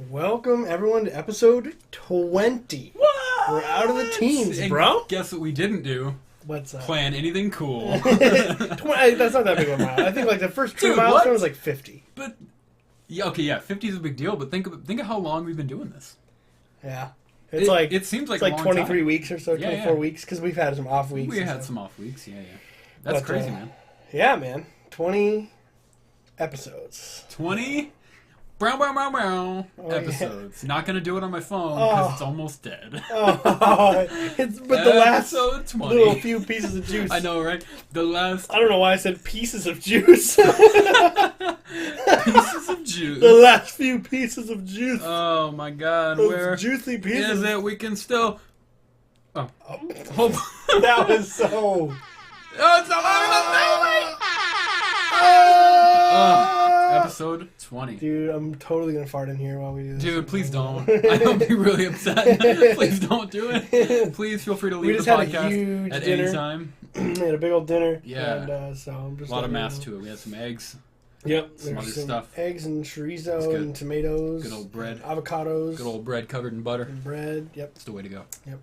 Welcome, everyone, to episode 20. What? We're out of the teens, bro. Guess what we didn't do? What's up? Plan anything cool. 20, that's not that big of a mile. I think like the first two milestones was like 50. But, yeah, okay, yeah, 50 is a big deal, but think of how long we've been doing this. Yeah. It seems like it's like a long 23 time. weeks or so, 24 weeks, because we've had some off weeks. We had some off weeks, yeah. That's crazy, man. Yeah, man. 20 episodes. 20 episodes. Yeah. Not going to do it on my phone because it's almost dead. But the last 20. little few pieces of juice. I know, right? The last... I don't know why I said pieces of juice. Pieces of juice. The last few pieces of juice. Oh, my God. Those Where juicy pieces. is it? We can still... Oh. That was so... Oh, it's not long enough. Episode 20. Dude, I'm totally gonna fart in here while we do this. Dude, please don't. I'll be really upset. Please don't do it. Please feel free to leave the podcast at any time. We had a big old dinner. Yeah. And, so I'm just a lot of mass to it. We had some eggs. Yep. Some other stuff. Eggs and chorizo and tomatoes. Good old bread. Avocados. Good old bread covered in butter. And bread. Yep. That's the way to go. Yep.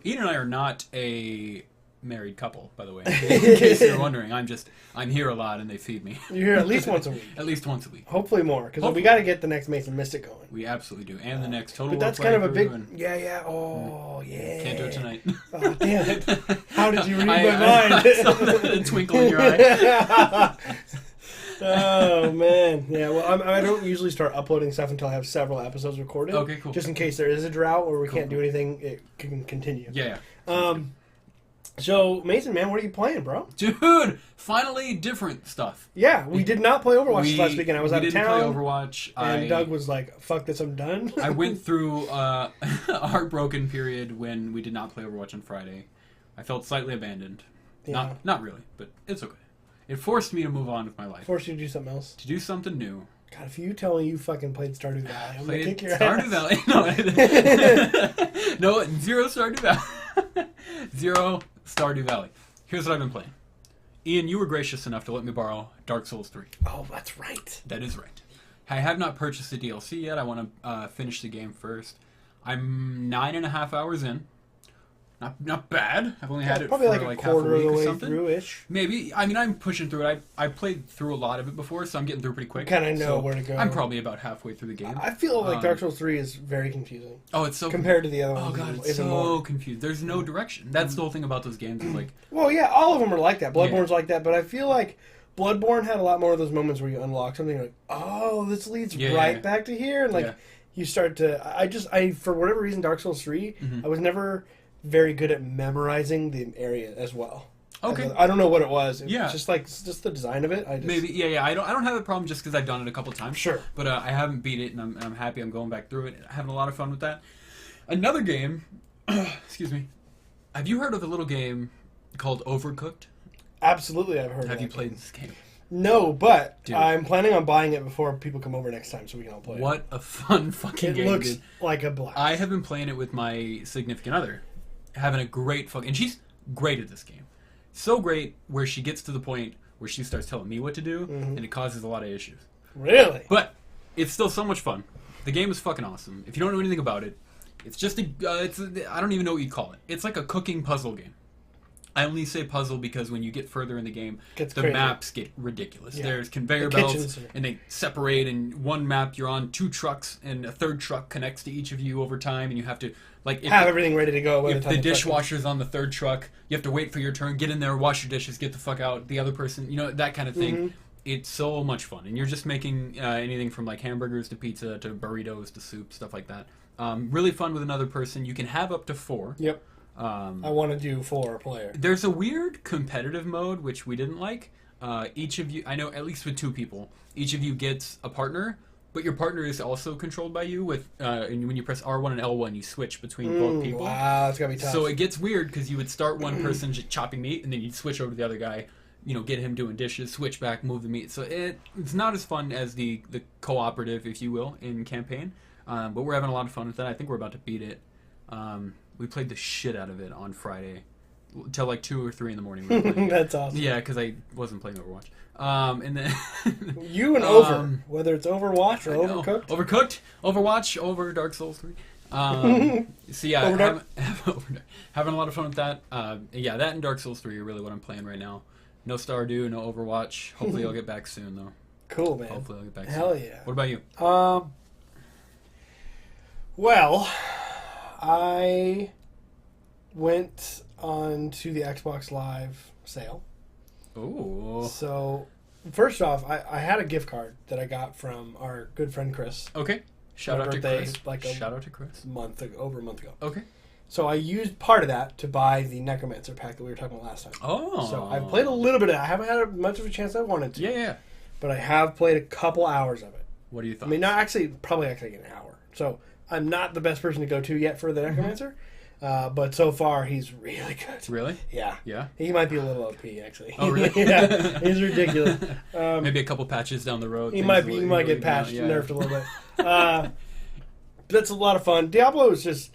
Ian and I are not a married couple, by the way. In case you're wondering, I'm here a lot and they feed me. You're here at least once a week. At least once a week. Hopefully more, because we got to get the next Mason Mystic going. We absolutely do, and the next Total War. But that's kind of a big... Yeah. Oh, yeah. Can't do it tonight. Oh, damn it. How did you read my mind? I saw that twinkle in your eye. Oh, man. Yeah, well, I don't usually start uploading stuff until I have several episodes recorded. Okay, cool. Just in case there is a drought or we can't do anything, it can continue. Yeah. So, Mason, man, what are you playing, bro? Dude, finally different stuff. Yeah, we did not play Overwatch last weekend. I was out of town. We didn't play Overwatch. And Doug was like, fuck this, I'm done. I went through a heartbroken period when we did not play Overwatch on Friday. I felt slightly abandoned. Yeah. Not really, but it's okay. It forced me to move on with my life. Forced you to do something else. To do something new. God, if you tell me you fucking played Stardew Valley, I'm going to kick your Stardew ass. Valley. No, zero Stardew Valley. Zero Stardew Valley. Here's what I've been playing. Ian, you were gracious enough to let me borrow Dark Souls 3. Oh, that's right. That is right. I have not purchased the DLC yet. I want to finish the game first. I'm 9.5 hours in. Not bad. I've only had it probably for like a half a quarter of week the or way something. through-ish. Maybe. I mean, I'm pushing through it. I played through a lot of it before, so I'm getting through pretty quick. Kind of know where to go. I'm probably about halfway through the game. I feel like Dark Souls 3 is very confusing. Oh, it's so... Compared to the other ones. Oh, God, it's so confused. There's no direction. That's the whole thing about those games. Is like... Well, yeah, all of them are like that. Bloodborne's like that, but I feel like Bloodborne had a lot more of those moments where you unlock something and you're like, oh, this leads back to here. And like, you start to... I for whatever reason, Dark Souls 3, I was never very good at memorizing the area as well. Okay. I don't know what it was. Yeah. It's just the design of it. Maybe, yeah. I don't have a problem just because I've done it a couple times. Sure. But I haven't beat it, and I'm happy I'm going back through it. Having a lot of fun with that. Another game, excuse me. Have you heard of a little game called Overcooked? Absolutely, I've heard of it. Have you played this game? No, but Dude. I'm planning on buying it before people come over next time so we can all play it. What a fun fucking game, It looks dude. like a blast. I have been playing it with my significant other. Having a great fucking... And she's great at this game. So great where she gets to the point where she starts telling me what to do, and it causes a lot of issues. Really? But it's still so much fun. The game is fucking awesome. If you don't know anything about it, it's just I don't even know what you call it. It's like a cooking puzzle game. I only say puzzle because when you get further in the game, the maps get ridiculous. Yeah. There's conveyor belts, and they separate. And one map, you're on 2 trucks, and a third truck connects to each of you over time, and you have to have everything ready to go. If the dishwasher's on the third truck, you have to wait for your turn, get in there, wash your dishes, get the fuck out. The other person, that kind of thing. It's so much fun, and you're just making anything from like hamburgers to pizza to burritos to soup, stuff like that. Really fun with another person. You can have up to 4. Yep. I want to do 4 player. There's a weird competitive mode which we didn't like. Each of you, I know at least with 2 people, each of you gets a partner, but your partner is also controlled by you with and when you press R1 and L1 you switch between both people. Wow, it's gotta be tough. So it gets weird because you would start one person chopping meat and then you'd switch over to the other guy, get him doing dishes, switch back, move the meat. So it's not as fun as the cooperative, if you will, in campaign. But we're having a lot of fun with that. I think we're about to beat it. We played the shit out of it on Friday. till like 2 or 3 in the morning. We were playing. That's awesome. Yeah, because I wasn't playing Overwatch. And then you and Over, whether it's Overwatch or Overcooked. Overcooked, Overwatch, over Dark Souls 3. So yeah, having a lot of fun with that. Yeah, that and Dark Souls 3 are really what I'm playing right now. No Stardew, no Overwatch. Hopefully I'll get back soon though. Cool, man. Hopefully I'll get back Hell soon. yeah. What about you? Well, I went on to the Xbox Live sale. Oh. So, first off, I had a gift card that I got from our good friend Chris. Okay. Shout out to Chris. Shout out to Chris. Over a month ago. Okay. So I used part of that to buy the Necromancer pack that we were talking about last time. Oh. So I've played a little bit of it. I haven't had much of a chance I wanted to. Yeah. But I have played a couple hours of it. What do you think? I mean, probably actually an hour. So I'm not the best person to go to yet for the Necromancer. But so far, he's really good. Really? Yeah. Yeah? He might be a little OP, actually. Oh, really? Yeah. He's ridiculous. Maybe a couple patches down the road. He might get patched, nerfed a little bit. That's a lot of fun. Diablo is just...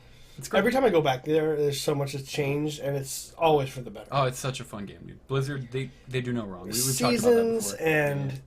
Every time I go back there's so much that's changed, and it's always for the better. Oh, it's such a fun game, dude. Blizzard, they do no wrong. Seasons and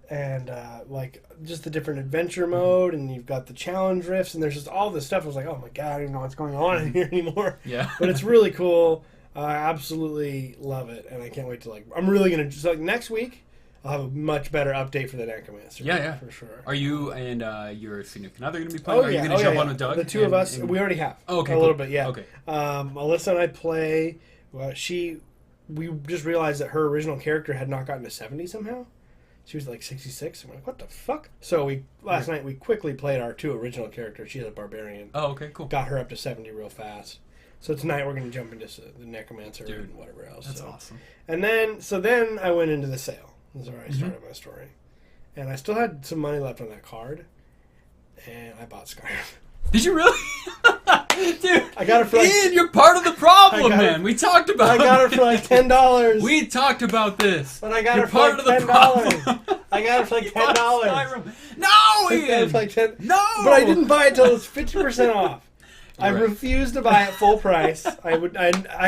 like just the different adventure mode, and you've got the challenge rifts, and there's just all this stuff. I was like, oh my god, I don't even know what's going on in here anymore. Yeah, but it's really cool. I absolutely love it, and I can't wait to I'm really gonna just next week. I'll have a much better update for the Necromancer. Yeah, for sure. Are you and your significant other going to be playing? Are you going to jump on with Doug? The two of us, we already have. Oh, okay, a little bit, yeah. Okay. Alyssa and I play. We just realized that her original character had not gotten to 70 somehow. She was like 66. I'm like, what the fuck? So last night we quickly played our 2 original characters. She's a barbarian. Oh, okay, cool. Got her up to 70 real fast. So tonight we're going to jump into the Necromancer and whatever else. That's awesome. And then I went into the sale. That's where I started my story. And I still had some money left on that card. And I bought Skyrim. Did you really? Dude, I got it for Ian, you're part of the problem, man. We talked about it. I got it for like $10. We talked about this. But I got it for like $10. I got it for like $10. No, Ian! No! But I didn't buy it until it was 50% off. I refused to buy it full price. I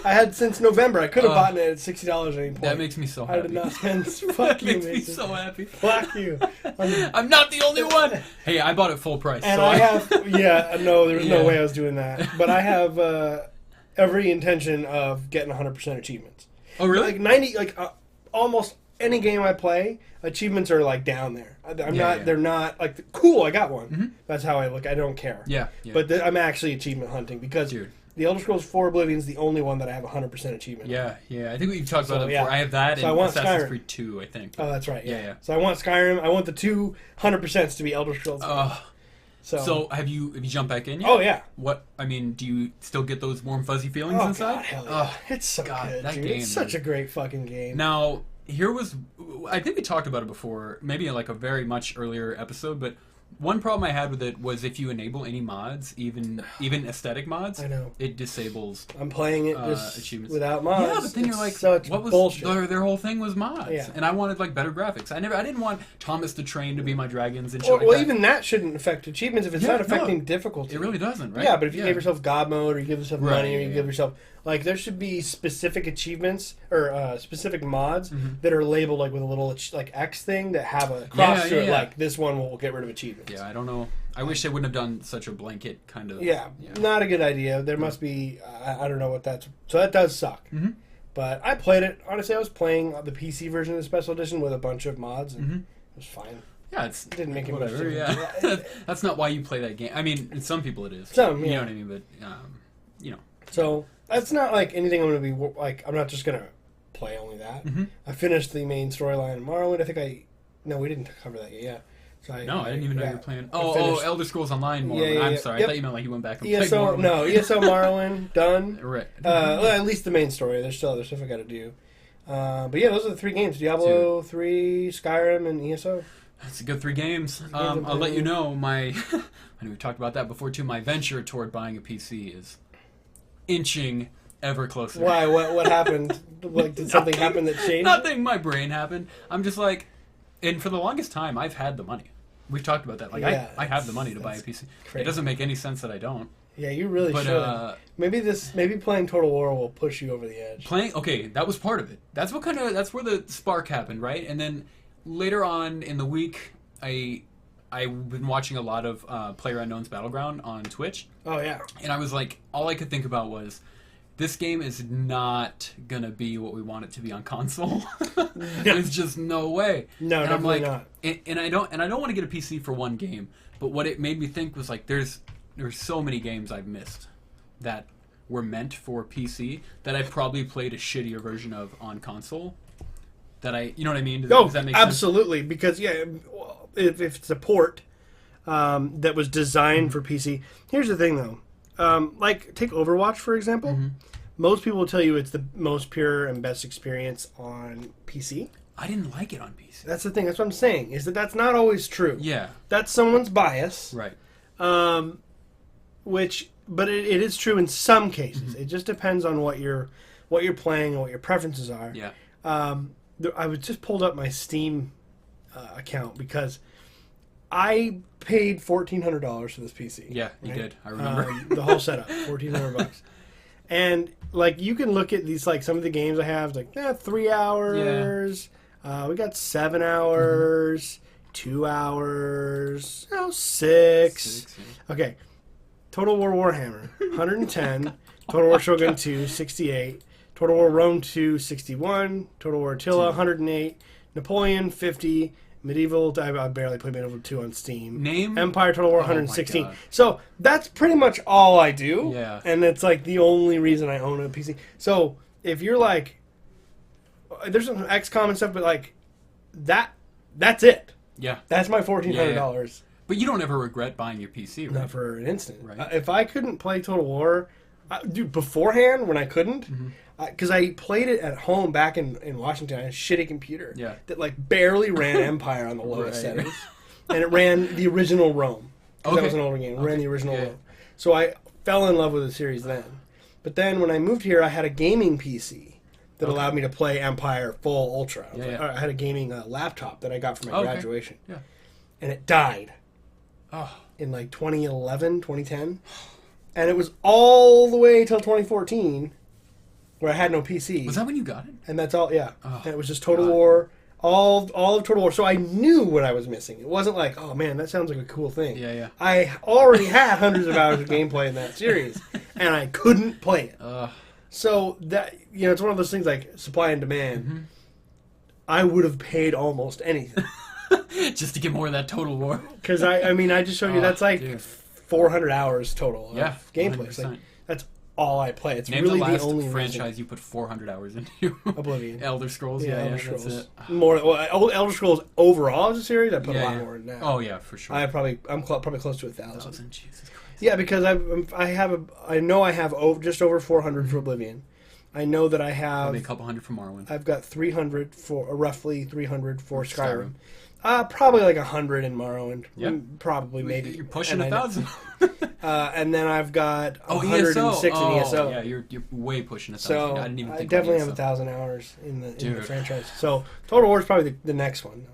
had since November. I could have bought it at $60 at any point. That makes me so happy. I did not spend. Fuck you, makes me so happy. Fuck you. I'm not the only one. Hey, I bought it full price. And so there was no way I was doing that. But I have every intention of getting 100% achievements. Oh, really? Almost any game I play, achievements are like down there. They're not like cool. I got one. Mm-hmm. That's how I look. I don't care. Yeah. But I'm actually achievement hunting because the Elder Scrolls 4 Oblivion is the only one that I have 100% achievement. Yeah. I think we've talked about it before. I have that and Assassin's Creed 2, I think. Oh, that's right. Yeah. So I want Skyrim. I want the 200% to be Elder Scrolls. So have you jumped back in yet? Oh yeah. Do you still get those warm fuzzy feelings inside? God, hell yeah. It's so good, that dude. game, it's such a great fucking game. Now, I think we talked about it before, maybe in like a very much earlier episode, but one problem I had with it was if you enable any mods, even aesthetic mods, I know it disables. I'm playing it just achievements without mods. Yeah, but then you're like, what was bullshit? Their whole thing was mods, and I wanted like better graphics. I didn't want Thomas the Train to be my dragons and shit like that. Well, even that shouldn't affect achievements if it's not affecting difficulty. It really doesn't, right? Yeah, but if you give yourself God mode or you give yourself money or you give yourself there should be specific achievements or specific mods that are labeled like with a little X thing that have a cross through it. Like this one will get rid of achievements. Yeah, I don't know. I wish they wouldn't have done such a blanket kind of. Yeah, not a good idea. There must be. I don't know what that's. So that does suck. Mm-hmm. But I played it. Honestly, I was playing the PC version of the special edition with a bunch of mods, and it was fine. Yeah, it didn't make it much difference. Yeah, that's not why you play that game. I mean, in some people it is. You know what I mean, but So that's not like anything I'm going to be like. I'm not just going to play only that. Mm-hmm. I finished the main storyline in Morrowind. I think No, we didn't cover that yet. Yeah. So I didn't even know you were playing. Elder Scrolls Online Morrowind. I'm sorry. I thought you meant like you went back and played Morrowind. No, ESO Morrowind done. Right. At least the main story. There's still other stuff I got to do. But yeah, those are the 3 games: Diablo 3, Skyrim, and ESO. That's a good 3 games. I'll let you know I know we talked about that before too. My venture toward buying a PC is inching ever closer. Why? What happened? Did something happen that changed? Nothing. My brain happened. I'm just like, and for the longest time, I've had the money. We've talked about that. Like, Yeah, I have the money to buy a PC. Crazy. It doesn't make any sense that I don't. Yeah, you really should. Maybe playing Total War will push you over the edge. Okay, that was part of it. That's where the spark happened, right? And then later on in the week, I've been watching a lot of PlayerUnknown's Battleground on Twitch. Oh yeah. And I was like, all I could think about was, this game is not gonna be what we want it to be on console. There's just no way. No, and definitely I'm like, not. And I don't want to get a PC for one game. But what it made me think was like, there's so many games I've missed that were meant for PC that I probably played a shittier version of on console. You know what I mean? Does that make sense? Absolutely. Because if it's a port that was designed for PC, here's the thing though. Like take Overwatch for example. Mm-hmm. Most people will tell you it's the most pure and best experience on PC. I didn't like it on PC. That's the thing. That's what I'm saying. Is that's not always true. Yeah. That's someone's bias. Right. But it is true in some cases. Mm-hmm. It just depends on what you're playing and what your preferences are. Yeah. I was just pulled up my Steam account because I paid $1,400 for this PC. Yeah, you did. I remember the whole setup, $1,400. And like you can look at these, like some of the games I have, like 3 hours. Yeah. We got 7 hours, mm-hmm. 2 hours, 6. Yeah. Okay. Total War Warhammer, 110. Total War Shogun 2, 68. Total War Rome 2, 61. Total War Attila, 108. Napoleon, 50. Medieval, I barely played Medieval 2 on Steam. Empire Total War, 116. So that's pretty much all I do. Yeah. And it's like the only reason I own a PC. So if you're like, there's some XCOM and stuff, but like that's it. Yeah. That's my $1,400. Yeah. But you don't ever regret buying your PC, right? Not for an instant. Right. If I couldn't play Total War, dude, beforehand when I couldn't, because I played it at home back in Washington, I had a shitty computer that like barely ran Empire on the lowest settings, and it ran the original Rome. Okay. That was an older game. It ran the original Rome. So I fell in love with the series then. But then when I moved here, I had a gaming PC that allowed me to play Empire full ultra. I had a gaming laptop that I got for my graduation. Yeah. And it died. In like 2011, 2010. And it was all the way till 2014 where I had no PC. Was that when you got it? And that's all, yeah. Oh, and it was just Total War, all of Total War. So I knew what I was missing. It wasn't like, oh man, that sounds like a cool thing. Yeah, yeah. I already had hundreds of hours of gameplay in that series, and I couldn't play it. So that, it's one of those things like supply and demand. Mm-hmm. I would have paid almost anything. Just to get more of that Total War. Because, I just showed you that's like 400 hours total of gameplay. Like, that's all I play. It's Name really the last only franchise you put 400 hours into. Oblivion. Elder Scrolls, Elder Scrolls. That's it. Elder Scrolls overall as a series, I put a lot more in that. Oh, yeah, for sure. I'm probably close to 1,000. Jesus Christ. Yeah, because I know I have just over 400 for Oblivion. I know that I have... Probably a couple hundred for Morrowind. I've got 300 roughly 300 for Skyrim. Probably like 100 in Morrowind. Yeah. Probably, maybe. You're pushing 1,000. And then I've got 106 in ESO. Yeah, you're way pushing 1,000. So I didn't even think I definitely have 1,000 hours in the franchise. So Total War is probably the next one.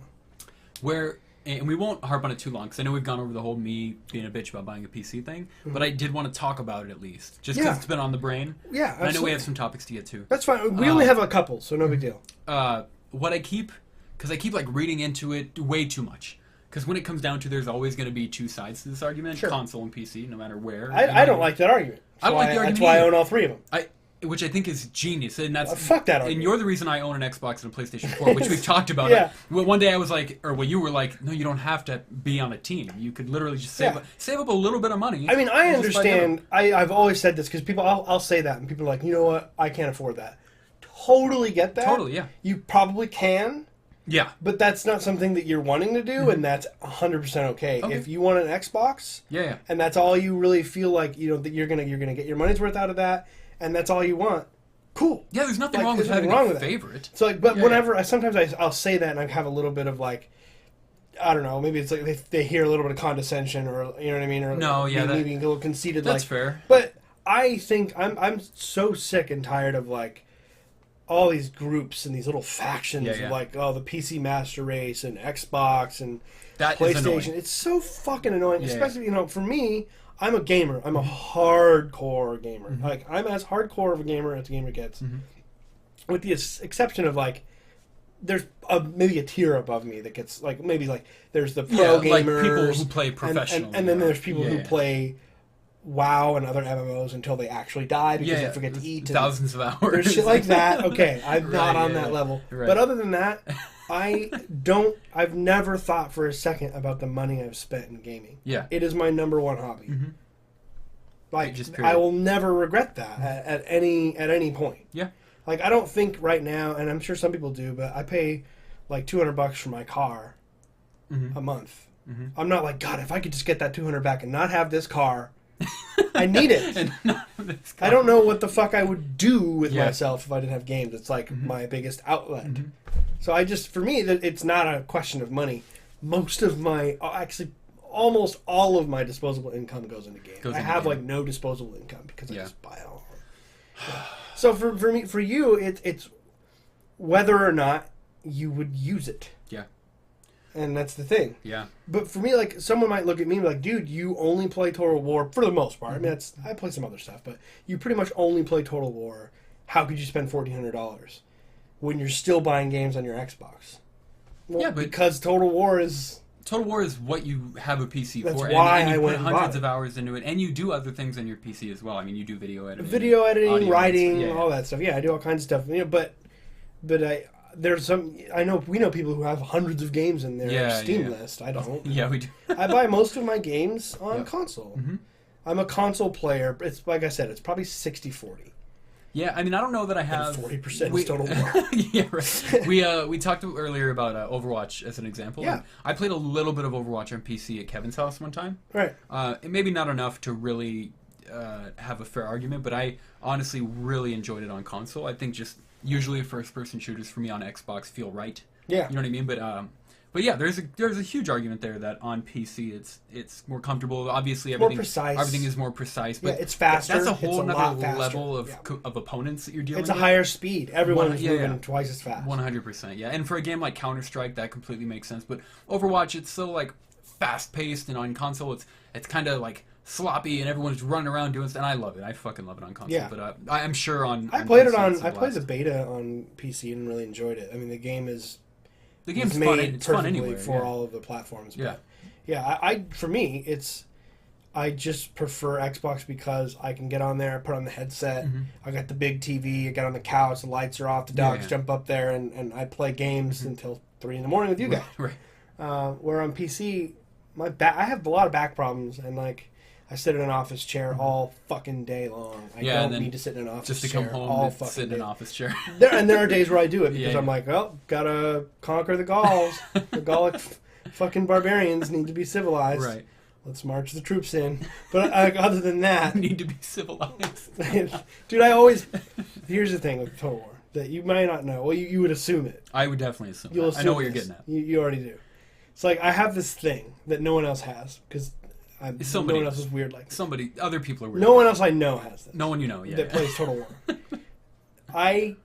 And we won't harp on it too long, because I know we've gone over the whole me being a bitch about buying a PC thing, but I did want to talk about it at least, just because it's been on the brain. Yeah, absolutely. And I know we have some topics to get to. That's fine. We only have a couple, so no big deal. Because I keep like reading into it way too much. Because when it comes down to, there's always going to be two sides to this argument, console and PC, no matter where. I don't like that argument. I don't like the argument. That's why I own all three of them. Which I think is genius, and that's fuck that argument. And you're the reason I own an Xbox and a PlayStation 4, which we've talked about. Yeah. One day I was like, you were like, no, you don't have to be on a team. You could literally just save up a little bit of money. I mean, I understand. I've always said this because people, I'll say that, and people are like, you know what, I can't afford that. Totally get that. Totally, yeah. You probably can. Yeah. But that's not something that you're wanting to do, and that's 100% okay. If you want an Xbox, and that's all you really feel like, that you're gonna get your money's worth out of that, and that's all you want, cool. Yeah, there's nothing wrong with having a favorite. So, whenever sometimes I'll say that, and I have a little bit of like, I don't know, maybe it's like they hear a little bit of condescension, or you know what I mean, or maybe a little conceited. That's fair. But I think I'm so sick and tired of like all these groups and these little factions of like, the PC Master Race and Xbox and That PlayStation. is annoying. It's so fucking annoying, Yeah. especially, for me, I'm a gamer. I'm a hardcore gamer. Mm-hmm. Like, I'm as hardcore of a gamer as a gamer gets. Mm-hmm. With the exception of, like, there's maybe a tier above me that gets, like, maybe, like, there's the pro gamers. Like people who play professionally. And then there's people who play WoW and other MMOs until they actually die because they forget to eat. Thousands of hours. There's shit like that. Okay, I'm not on that level. Right. But other than that, I've never thought for a second about the money I've spent in gaming. Yeah. It is my number one hobby. Mm-hmm. Like, I will never regret that at any point. Yeah. Like, I don't think right now, and I'm sure some people do, but I pay like $200 for my car a month. Mm-hmm. I'm not like, God, if I could just get that $200 back and not have this car, I need it. I don't know what the fuck I would do with myself if I didn't have games. It's like my biggest outlet. Mm-hmm. So for me, it's not a question of money. Most of almost all of my disposable income goes into games. I have like no disposable income because I just buy it all. Yeah. So for you, it's whether or not you would use it. Yeah. And that's the thing. Yeah. But for me, like, someone might look at me and be like, dude, you only play Total War for the most part. I mean, I play some other stuff, but you pretty much only play Total War. How could you spend $1,400 when you're still buying games on your Xbox? Well, yeah, but because Total War is what you have a PC that's for. Why and you I put went hundreds of hours into it, and you do other things on your PC as well. I mean, you do video editing, audio, writing, all that stuff. Yeah, I do all kinds of stuff. But we know people who have hundreds of games in their Steam list. I don't. Yeah, we do. I buy most of my games on console. Mm-hmm. I'm a console player. It's like I said, it's probably 60-40. Yeah, I mean, I don't know that I have 40% is Total War. Yeah, right. We talked earlier about Overwatch as an example. Yeah, I played a little bit of Overwatch on PC at Kevin's house one time. Right. Maybe not enough to really have a fair argument, but I honestly really enjoyed it on console. I think just usually first-person shooters for me on Xbox feel right. Yeah. You know what I mean? But yeah, there's a huge argument there that on PC it's more comfortable. Obviously, everything is more precise. But it's faster. That's a whole other faster. level of opponents that you're dealing with. It's a higher speed. Everyone's moving twice as fast. 100%. Yeah, and for a game like Counter-Strike, that completely makes sense. But Overwatch, it's so like fast-paced, and on console, it's kind of like sloppy, and everyone's running around doing stuff. And I love it. I fucking love it on console. Yeah. But I'm sure I played the beta on PC and really enjoyed it. I mean, the game's made fun. It's fun anyway for all of the platforms. But for me, I just prefer Xbox because I can get on there, put on the headset, I got the big TV, I get on the couch, the lights are off, the dogs jump up there, and I play games until 3 a.m. with you guys. Right. Where on PC, I have a lot of back problems, and like I sit in an office chair all fucking day long. I don't need to sit in an office chair. Just to come home and sit in an office chair. There are days where I do it because I'm like, well, gotta conquer the Gauls. The Gallic fucking barbarians need to be civilized. Right. Let's march the troops in. But other than that... need to be civilized. Dude, here's the thing with Total War that you might not know. Well, you would assume it. I would definitely assume that. I know what you're getting at. You already do. It's like, I have this thing that no one else has because... no one else is weird like this. Other people are weird. No one else I know has this. No one you know, that plays Total War.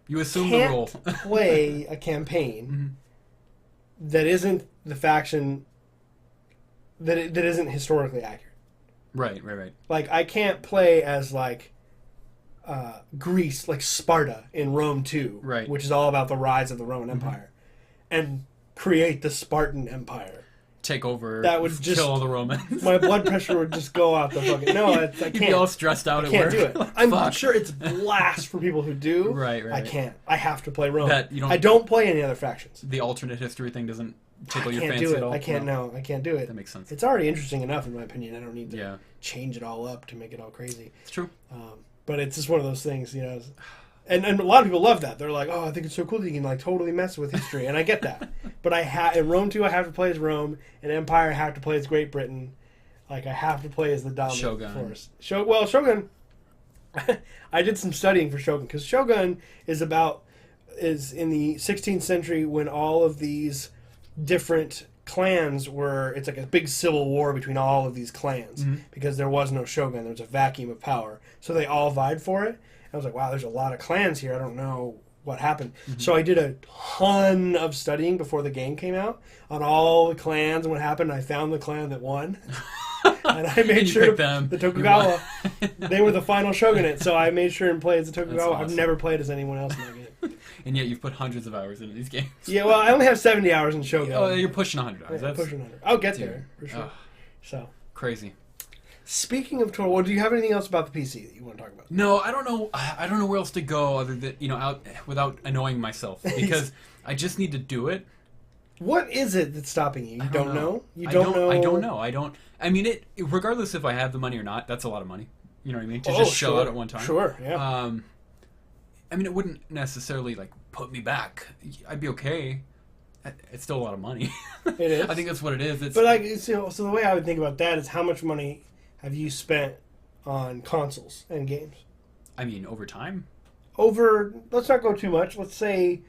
You assume the role. Play a campaign that isn't the faction that isn't historically accurate. Right. Like, I can't play as like Greece, like Sparta in Rome 2, right, which is all about the rise of the Roman Empire, and create the Spartan Empire. Take over. That would just kill all the Romans. My blood pressure would just go out the fucking. No, I can't. You'd be all stressed out at work. I can't do it. I'm sure it's blast for people who do. Right. I can't. I have to play Rome. I don't play any other factions. The alternate history thing doesn't tickle your fancy at all. I can't. No, I can't do it. That makes sense. It's already interesting enough, in my opinion. I don't need to change it all up to make it all crazy. It's true. But it's just one of those things, you know. And a lot of people love that. They're like, oh, I think it's so cool that you can like totally mess with history, and I get that. But in Rome 2, I have to play as Rome. In Empire, I have to play as Great Britain. Like, I have to play as the dominant force. Shogun. I did some studying for Shogun because Shogun is in the 16th century when all of these different clans it's like a big civil war between all of these clans because there was no Shogun. There was a vacuum of power, so they all vied for it. I was like, wow, there's a lot of clans here. I don't know what happened. Mm-hmm. So I did a ton of studying before the game came out on all the clans and what happened. I found the clan that won. And I made sure the Tokugawa, they were the final shogunate, so I made sure and play as the Tokugawa. Awesome. I've never played as anyone else in that game. And yet you've put hundreds of hours into these games. Yeah, well, I only have 70 hours in Shogun. Oh, you're pushing 100 hours. That's pushing 100. I'll get there, for sure. So crazy. Speaking of Total War, do you have anything else about the PC that you want to talk about? No, I don't know. I don't know where else to go other than, out without annoying myself. Because I just need to do it. What is it that's stopping you? You don't know? You don't know? I don't know. I mean, regardless if I have the money or not, that's a lot of money. You know what I mean? To just shell out at one time. Sure, yeah. I mean, it wouldn't necessarily, put me back. I'd be okay. It's still a lot of money. It is. I think that's what it is. But, so the way I would think about that is how much money have you spent on consoles and games? I mean, over time? Let's not go too much. Let's say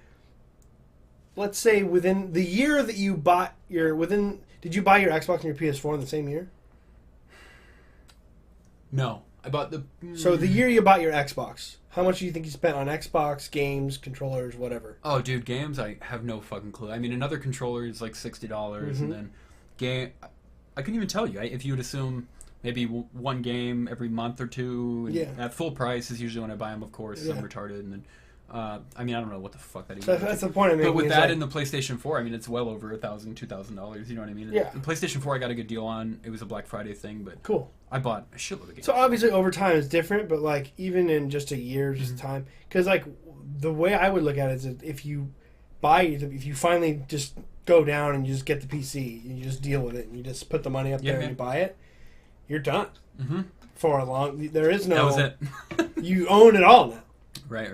within the year that you bought did you buy your Xbox and your PS4 in the same year? No. I bought So the year you bought your Xbox, how much do you think you spent on Xbox, games, controllers, whatever? Oh, dude, games, I have no fucking clue. I mean, another controller is like $60, mm-hmm. and then I couldn't even tell you. If you would assume maybe one game every month or two, and at full price is usually when I buy them, of course. I'm retarded, and then I mean, I don't know what the fuck that even is. That's the point I'm making. But with that in the PlayStation 4, I mean, it's well over $1,000, $2,000. You know what I mean? Yeah. The PlayStation 4, I got a good deal on. It was a Black Friday thing, but cool. I bought a shitload of games. So obviously, over time is different, but even in just a year, just mm-hmm. time, because the way I would look at it is that if you finally just go down and you just get the PC and you just deal with it and you just put the money up there and you buy it, you're done. Mm-hmm. For a long, there is no. That was it. You own it all now. Right.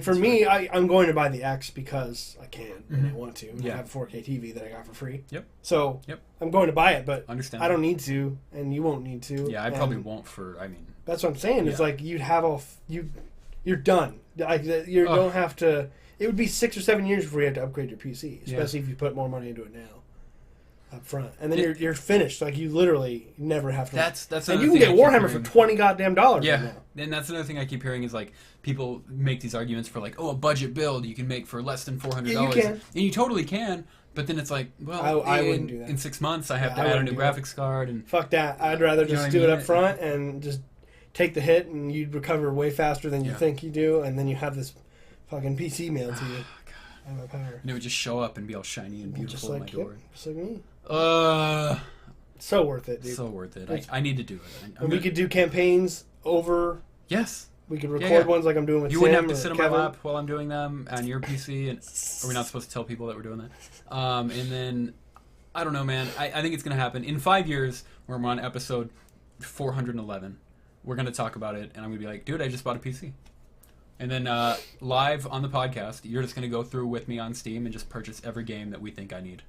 For me, I'm going to buy the X because I can and mm-hmm. I want to. I have a 4K TV that I got for free. Yep. So I'm going to buy it, but understand. I don't need to, and you won't need to. Yeah, I probably won't that's what I'm saying. It's you'd have you're done. You don't have to. It would be 6 or 7 years before you have to upgrade your PC, especially if you put more money into it now. Up front, and then you're finished. You literally never have to. That's and you can get Warhammer for $20 goddamn dollars. Yeah, and that's another thing I keep hearing is people make these arguments for a budget build you can make for less than $400. Yeah, you can, and you totally can. But then it's I wouldn't do that. In 6 months, I have to add a new graphics card and fuck that. I'd rather just do it up front and just take the hit, and you'd recover way faster than you think you do, and then you have this fucking PC mailed to you. God. Power. And it would just show up and be all shiny and beautiful at my door. Just like me. So worth it, dude. So worth it. I need to do it. We could do campaigns over. Yes. We could record ones like I'm doing with you Tim. You wouldn't have to sit on Kevin. my lap while I'm doing them on your PC. And are we not supposed to tell people that we're doing that? And then, I don't know, man. I think it's going to happen. In 5 years, when we're on episode 411, we're going to talk about it. And I'm going to be like, dude, I just bought a PC. And then live on the podcast, you're just going to go through with me on Steam and just purchase every game that we think I need.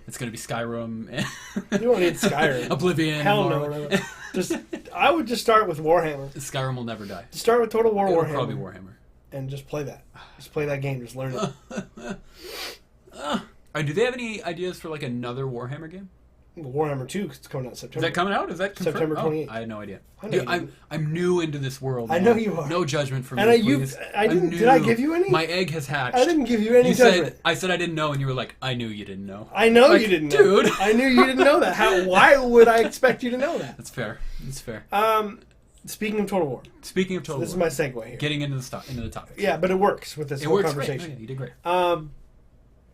It's going to be Skyrim. You don't need Skyrim. Oblivion. Hell no. I would just start with Warhammer. Skyrim will never die. Start with Total War Warhammer. Probably Warhammer. And just play that. Just play that game. Just learn it. Do they have any ideas for another Warhammer game? Warhammer 2 is coming out in September. Is that coming out? Is that confirmed? September 28th. I had no idea. I'm new into this world. I know you are. No judgment from me. And did I give you any? My egg has hatched. I didn't give you any judgment. I said I didn't know, and you were like, I knew you didn't know. I know you didn't know. Dude. I knew you didn't know that. Why would I expect you to know that? That's fair. That's fair. Speaking of Total War. This is my segue here. Getting into the topic. Yeah, but it works with this whole conversation. Great. Oh, yeah, you did great.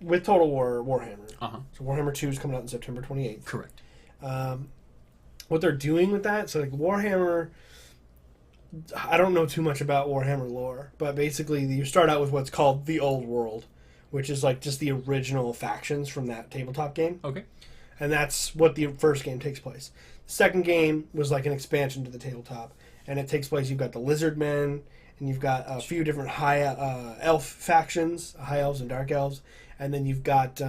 With Total War Warhammer. Uh-huh. So Warhammer 2 is coming out on September 28th. Correct. What they're doing with that, so Warhammer, I don't know too much about Warhammer lore, but basically you start out with what's called the Old World, which is just the original factions from that tabletop game. Okay. And that's what the first game takes place. The second game was an expansion to the tabletop, and it takes place, you've got the Lizard Men, and you've got a few different high elf factions, high elves and dark elves, and then you've got,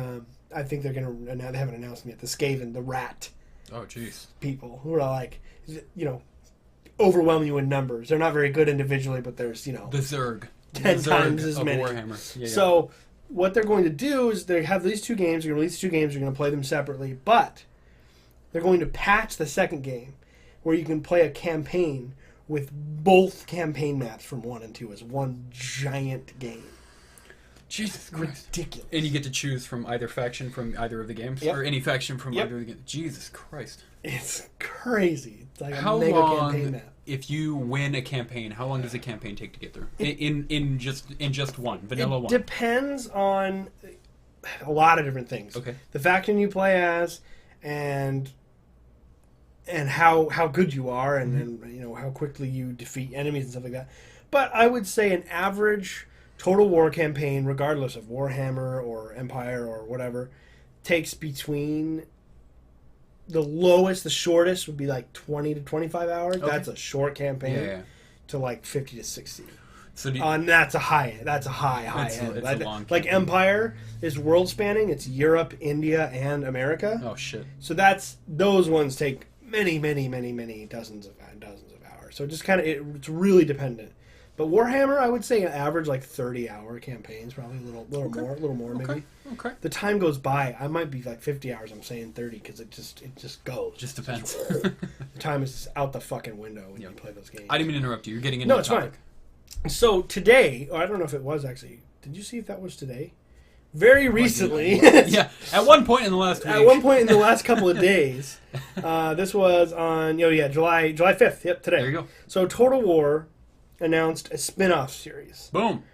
I think they haven't announced them yet, the Skaven, the rat. Oh, jeez. People who are overwhelm you in numbers. They're not very good individually, but there's, the Zerg. 10 times as many. Warhammer. Yeah, so what they're going to do is they have these two games. They're going to release 2 games. They're going to play them separately, but they're going to patch the second game where you can play a campaign with both campaign maps from 1 and 2 as one giant game. Jesus Christ. Ridiculous. And you get to choose from either faction from either of the games? Yep. Or any faction from Yep. either of the games? Jesus Christ. It's crazy. It's like How a mega long, campaign map. if you win a campaign, how long does a campaign take to get through? In just one, vanilla It one? depends on a lot of different things. Okay. The faction you play as, and how good you are, and you know how quickly you defeat enemies and stuff like that. But I would say an average Total War campaign, regardless of Warhammer or Empire or whatever, takes between the lowest, the shortest would be like 20 to 25 hours. Okay. That's a short campaign. Yeah. To like 50 to 60. So And that's a high end. It's a long like campaign. Empire is world spanning. It's Europe, India, and America. Oh shit. So those ones take many dozens of hours. So just kind of it's really dependent. But Warhammer, I would say an average like 30-hour campains, probably a little more maybe. Okay. The time goes by. I might be like 50 hours. I'm saying 30 because it just goes. Just depends. The time is out the fucking window when you play those games. I didn't mean to interrupt you. You're getting into No, it's fine. So today, I don't know if it was actually. Did you see if that was today? Very recently. Yeah. At one point in the last week. At one point in the last couple of days. This was on July 5th. Yep, today. There you go. So Total War announced a spin-off series Boom.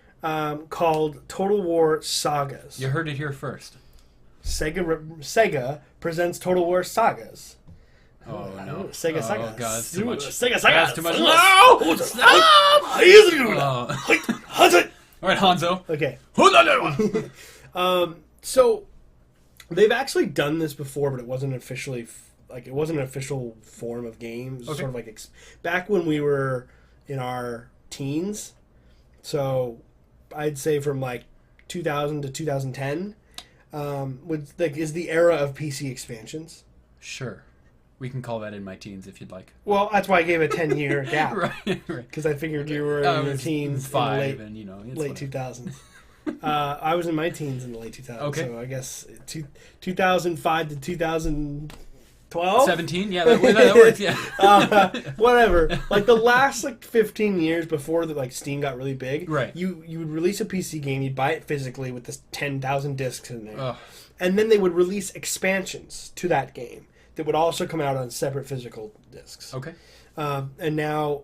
called Total War Sagas. You heard it here first. Sega presents Total War Sagas. Oh no. Sega Sagas. Oh god, it's too much. Sega Sagas. That's too much. No! Stop! All right, Hanzo. Okay. So they've actually done this before, but it wasn't officially it wasn't an official form of game. It was sort of like back when we were in our teens. So I'd say from like 2000 to 2010 is the era of PC expansions. Sure. We can call that in my teens if you'd like. Well, that's why I gave a 10-year gap. Right. Because I figured you were in your teens five in and late 2000s. I was in my teens in the late 2000s. Okay. So I guess 2005 to 2012? 17? Yeah, that works, yeah. Whatever. Like the last 15 years before Steam got really big, right. You would release a PC game, you'd buy it physically with this 10,000 discs in there. Ugh. And then they would release expansions to that game that would also come out on separate physical discs. Okay. And now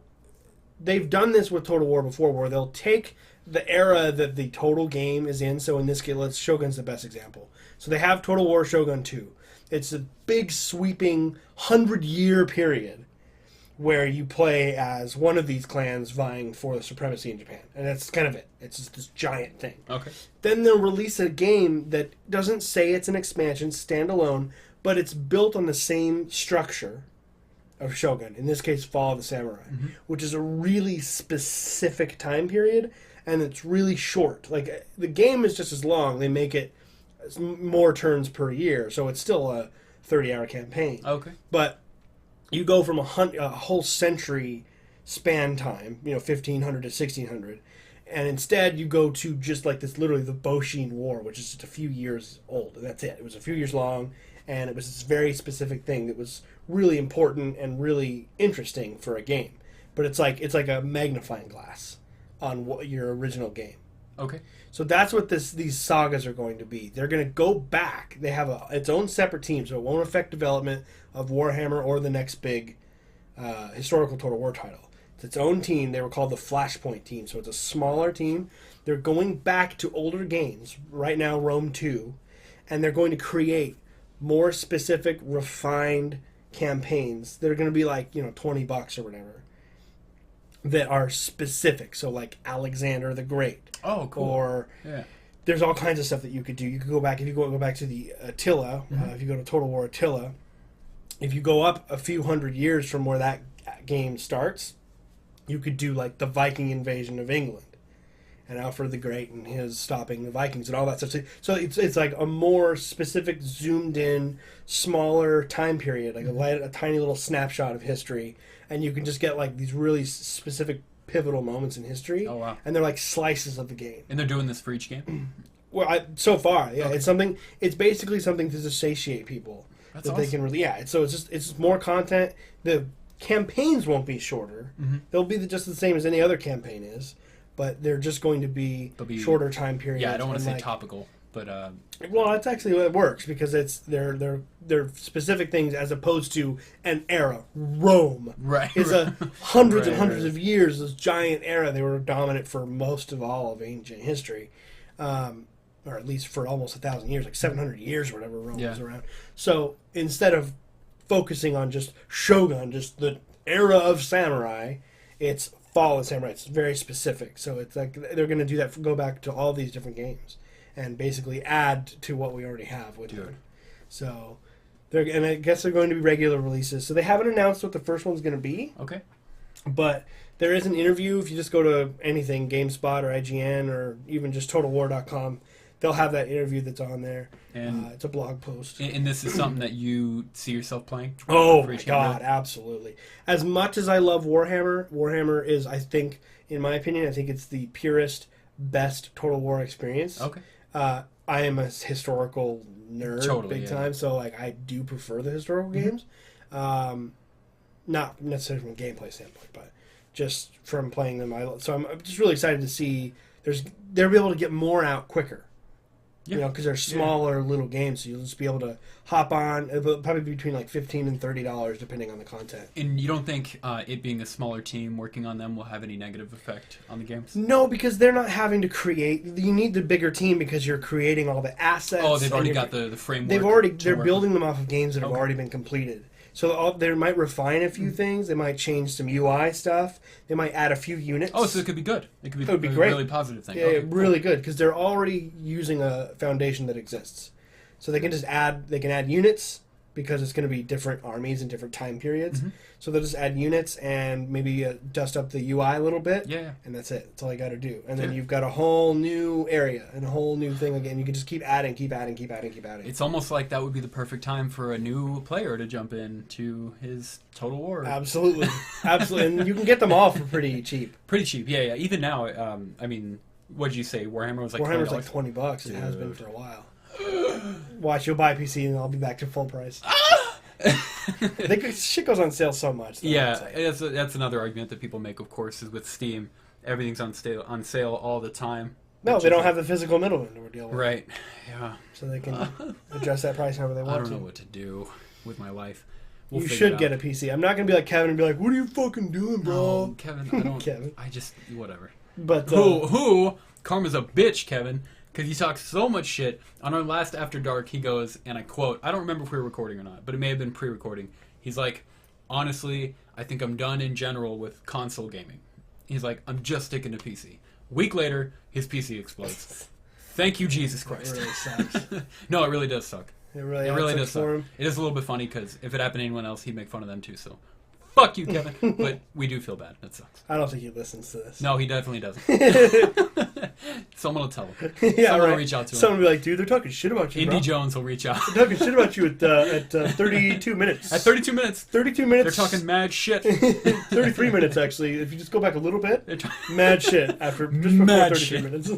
they've done this with Total War before, where they'll take the era that the total game is in. So in this case, Shogun's the best example. So they have Total War Shogun 2. It's a big, sweeping 100-year period where you play as one of these clans vying for the supremacy in Japan. And that's kind of it. It's just this giant thing. Okay. Then they'll release a game that doesn't say it's an expansion, standalone, but it's built on the same structure of Shogun. In this case, Fall of the Samurai, which is a really specific time period, and it's really short. Like, the game is just as long. They make it more turns per year, so it's still a 30-hour campaign. Okay. But you go from a whole century span time, 1500 to 1600, and instead you go to just like this, literally the Boshin War, which is just a few years old, and that's it. It was a few years long, and it was this very specific thing that was really important and really interesting for a game. But it's like a magnifying glass on your original game. Okay. So that's what these sagas are going to be. They're going to go back. They have its own separate team, so it won't affect development of Warhammer or the next big historical Total War title. It's its own team. They were called the Flashpoint team, so it's a smaller team. They're going back to older games, right now Rome 2, and they're going to create more specific, refined campaigns that are going to be like, $20 or whatever, that are specific. So like Alexander the Great. Oh, cool. Or there's all kinds of stuff that you could do. You could go back, if you go back to the Attila, if you go to Total War Attila, if you go up a few hundred years from where that game starts, you could do like the Viking invasion of England and Alfred the Great and his stopping the Vikings and all that stuff. So it's like a more specific, zoomed in, smaller time period, like a tiny little snapshot of history, and you can just get like these really specific pivotal moments in history. Oh wow! And they're like slices of the game. And they're doing this for each game. Well, so far, yeah, Okay. It's basically something to just satiate people. That's that awesome. they can really, it's more content. The campaigns won't be shorter. They'll be just the same as any other campaign is, but they're just going to be shorter time periods. Yeah, I don't want to say topical, but well, that's actually what it works because it's they're specific things as opposed to an era. Rome is a hundreds and hundreds of years. This giant era, they were dominant for most of all of ancient history, or at least for almost 1,000 years, like 700 years or whatever Rome was around. So instead of focusing on just shogun, just the era of samurai, it's fallen samurai. It's very specific. So it's like they're going to do that. Go back to all these different games. And basically add to what we already have with them. So, and I guess they're going to be regular releases. So they haven't announced what the first one's going to be. Okay. But there is an interview. If you just go to anything, GameSpot or IGN or even just TotalWar.com, they'll have that interview that's on there. And it's a blog post. And this is something that you see yourself playing? Oh, my God, absolutely. As much as I love Warhammer, Warhammer is, I think, in my opinion, I think it's the purest, best Total War experience. Okay. I am a historical nerd, big time, so like I do prefer the historical games. Not necessarily from a gameplay standpoint, but just from playing them. So I'm just really excited to see they'll be able to get more out quicker. You know, because they're smaller little games, so you'll just be able to hop on. It'll probably be between like $15 and $30, depending on the content. And you don't think it being a smaller team working on them will have any negative effect on the games? No, because they're not having to create. You need the bigger team because you're creating all the assets. Oh, they've already got the framework. They're building them off of games that have already been completed. So they might refine a few things. They might change some UI stuff. They might add a few units. Oh, so it could be good. It could be a great. Really positive thing. Yeah, really good because they're already using a foundation that exists. So they can just add. They can add units because it's going to be different armies in different time periods. So they'll just add units and maybe dust up the UI a little bit. Yeah. And that's it. That's all you got to do. And then you've got a whole new area and a whole new thing again. You can just keep adding. It's almost like that would be the perfect time for a new player to jump into his Total War. Absolutely. Absolutely. And you can get them all for pretty cheap. Pretty cheap. Yeah. Even now, I mean, what did you say? Warhammer was like $20? Warhammer's like $20. It has been for a while. Watch, you'll buy a PC and I'll be back to full price. Shit goes on sale so much. That's another argument that people make, of course, is with Steam. Everything's on sale all the time. No, they don't have the physical middleman to deal with. Right. Yeah. So they can adjust that price however they want to. I don't know what to do with my life. You should get a PC. I'm not going to be like Kevin and be like, what are you fucking doing, bro? No, Kevin, I don't. Kevin. I just, whatever. But who? Karma's a bitch, Kevin. Because he talks so much shit. On our last After Dark, he goes, and I quote, I don't remember if we were recording or not, but it may have been pre-recording. He's like, honestly, I think I'm done in general with console gaming. He's like, I'm just sticking to PC. Week later, his PC explodes. Thank you, Jesus Christ. It really sucks. No, it really does suck. It really does suck. It is a little bit funny because if it happened to anyone else, he'd make fun of them too, so... Fuck you, Kevin. But we do feel bad. That sucks. I don't think he listens to this. No, he definitely doesn't. Someone will tell him. Yeah, Someone will reach out to him. Someone will be like, dude, they're talking shit about you, Indy Jones will reach out. They're talking shit about you at 32 minutes. At 32 minutes. 32 minutes. They're talking mad shit. 33 minutes, actually. If you just go back a little bit, mad shit after just before 33 minutes.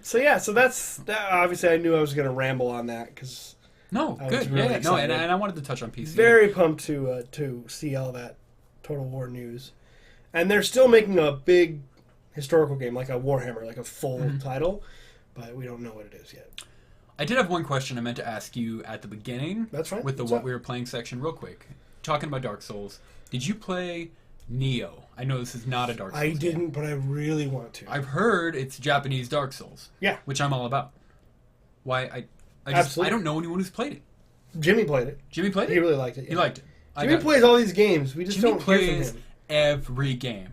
So that's... Obviously, I knew I was going to ramble on that because... No, good. Really no, and I wanted to touch on PC. Very pumped to see all that Total War news. And they're still making a big historical game, like a Warhammer, like a full title, but we don't know what it is yet. I did have one question I meant to ask you at the beginning. That's fine. With the What We Were Playing section real quick. Talking about Dark Souls. Did you play Neo? I know this is not a Dark Souls I didn't, but I really want to. I've heard it's Japanese Dark Souls. Yeah. Which I'm all about. Why, I don't know anyone who's played it. Jimmy played it. Jimmy played it? He really liked it. Yeah. He liked it. Jimmy plays all these games. We just Jimmy don't hear from plays him. every game.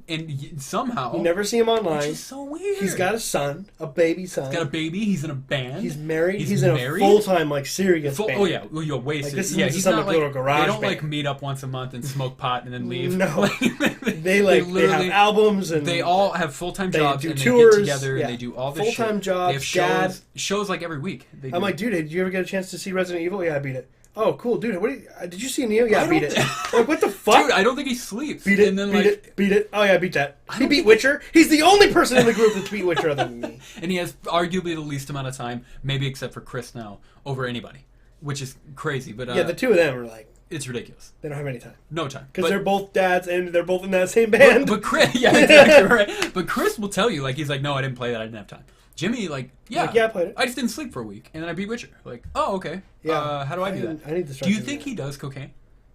And somehow... You never see him online. Which is so weird. He's got a son, a baby son. He's got a baby. He's in a band. He's married. He's in a full-time, like, serious band. Oh, yeah. Well, you're wasted. Like, this yeah, he's not like... little garage They don't, band. like, meet up once a month and smoke pot and then leave. No. they have albums and... They all have full-time jobs and tours, they get together and they do all this full-time shit. jobs, They have shows like every week. I'm like, dude, did you ever get a chance to see Resident Evil? Yeah, I beat it. Oh, cool, dude. Did you see Neo? Yeah, I beat it. Like, what the fuck? Dude, I don't think he sleeps. Beat it, and then, beat it. Oh, yeah, I beat that. He beat Witcher. He's the only person in the group that's beat Witcher other than me. And he has arguably the least amount of time, maybe except for Chris now, over anybody, which is crazy. But yeah, the two of them are like... It's ridiculous. They don't have any time. No time. Because they're both dads and they're both in that same band. But Chris, yeah, exactly right. But Chris will tell you, like, he's like, no, I didn't play that. I didn't have time. Jimmy, like, yeah, I played it. I just didn't sleep for a week, and then I beat Witcher. Like, oh, okay. Yeah. How do I do that? I need to start. Do you think he does cocaine?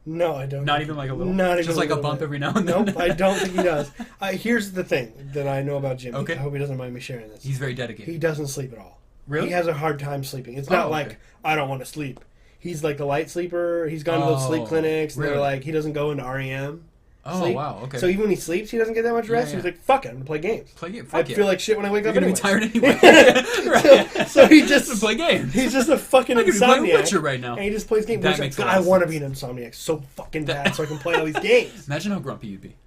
No, I don't. Not even like a little. Not even just like a bump bit. every now and then. Nope, I don't think he does. Here's the thing that I know about Jimmy. Okay. I hope he doesn't mind me sharing this. He's very dedicated. He doesn't sleep at all. Really? He has a hard time sleeping. It's not like I don't want to sleep. He's like a light sleeper. He's gone to those sleep clinics. And they're like, he doesn't go into REM. Oh, sleep. wow, okay. So even when he sleeps, he doesn't get that much rest. He's like, fuck it, I'm going to play games. I feel like shit when I wake up anyway. You're going to be tired anyway. so he just play games. He's just a fucking insomniac. I'm playing Witcher right now. And he just plays games. That makes I want to be an insomniac so fucking bad so I can play all these games. Imagine how grumpy you'd be.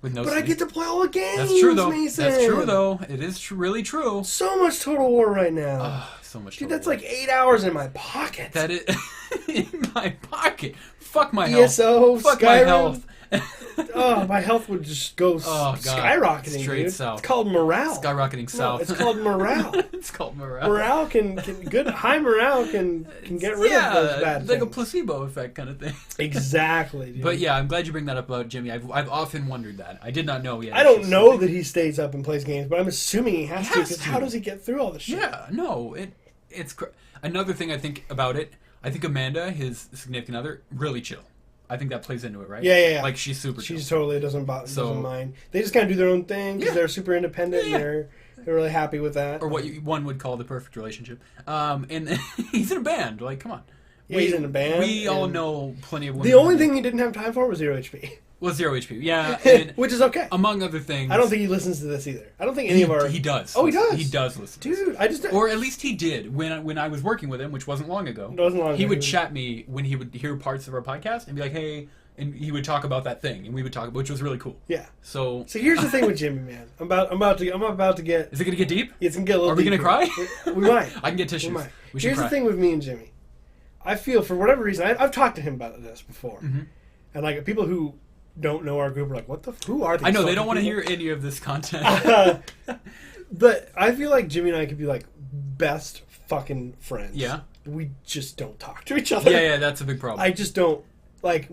With no but sleep. I get to play all the games. That's true, though. Mason. That's true, though. It is really true. So much Total War right now. So much. Dude, that's like 8 hours in my pocket. That is in my pocket. Fuck my ESO, health. Fuck Skyrim. my health. Oh, my health would just go skyrocketing. Straight dude. south. It's called morale. Skyrocketing south. It's called morale. It's called morale. Morale high morale can get rid of those bad like things. a placebo effect kind of thing. Exactly, dude. But yeah, I'm glad you bring that up about Jimmy. I've often wondered that. I did not know yet. I don't know that he stays up and plays games, but I'm assuming he has to. Because how does he get through all this shit? Yeah, no, it's another thing I think about it. I think Amanda, his significant other, really chill. I think that plays into it, right? Yeah. Like she's super chill. She totally doesn't mind. They just kind of do their own thing because they're super independent and they're really happy with that. Or what one would call the perfect relationship. And he's in a band. Like, come on. Yeah, he's in a band. We all know plenty of women. The only thing he didn't have time for was ZeroHP. Well, ZeroHP, yeah. And which is okay. Among other things. I don't think he listens to this either. I don't think any of our... He does. Oh, he does? He does listen. Dude, I just... Or at least he did. When I was working with him, which wasn't long ago. It wasn't long ago. He would chat me when he would hear parts of our podcast and be like, hey... And he would talk about that thing, and we would talk, which was really cool. Yeah. So here's the thing with Jimmy, man. I'm about to get. Is it gonna get deep? It's gonna get a little. Are we gonna cry? We might. I can get tissues. We might. We should Here's cry. the thing with me and Jimmy. I feel for whatever reason I've talked to him about this before, and like people who don't know our group are like, "What the? Who are these?" I know they don't want to hear any of this content. But I feel like Jimmy and I could be like best fucking friends. Yeah. We just don't talk to each other. Yeah, that's a big problem. I just don't like.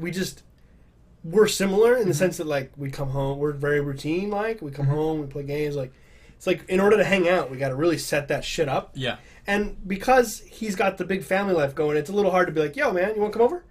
We're similar in the sense that like we come home, we're very routine. Like we come home, we play games. Like it's like in order to hang out, we got to really set that shit up. Yeah. And because he's got the big family life going, it's a little hard to be like, "Yo, man, you want to come over?"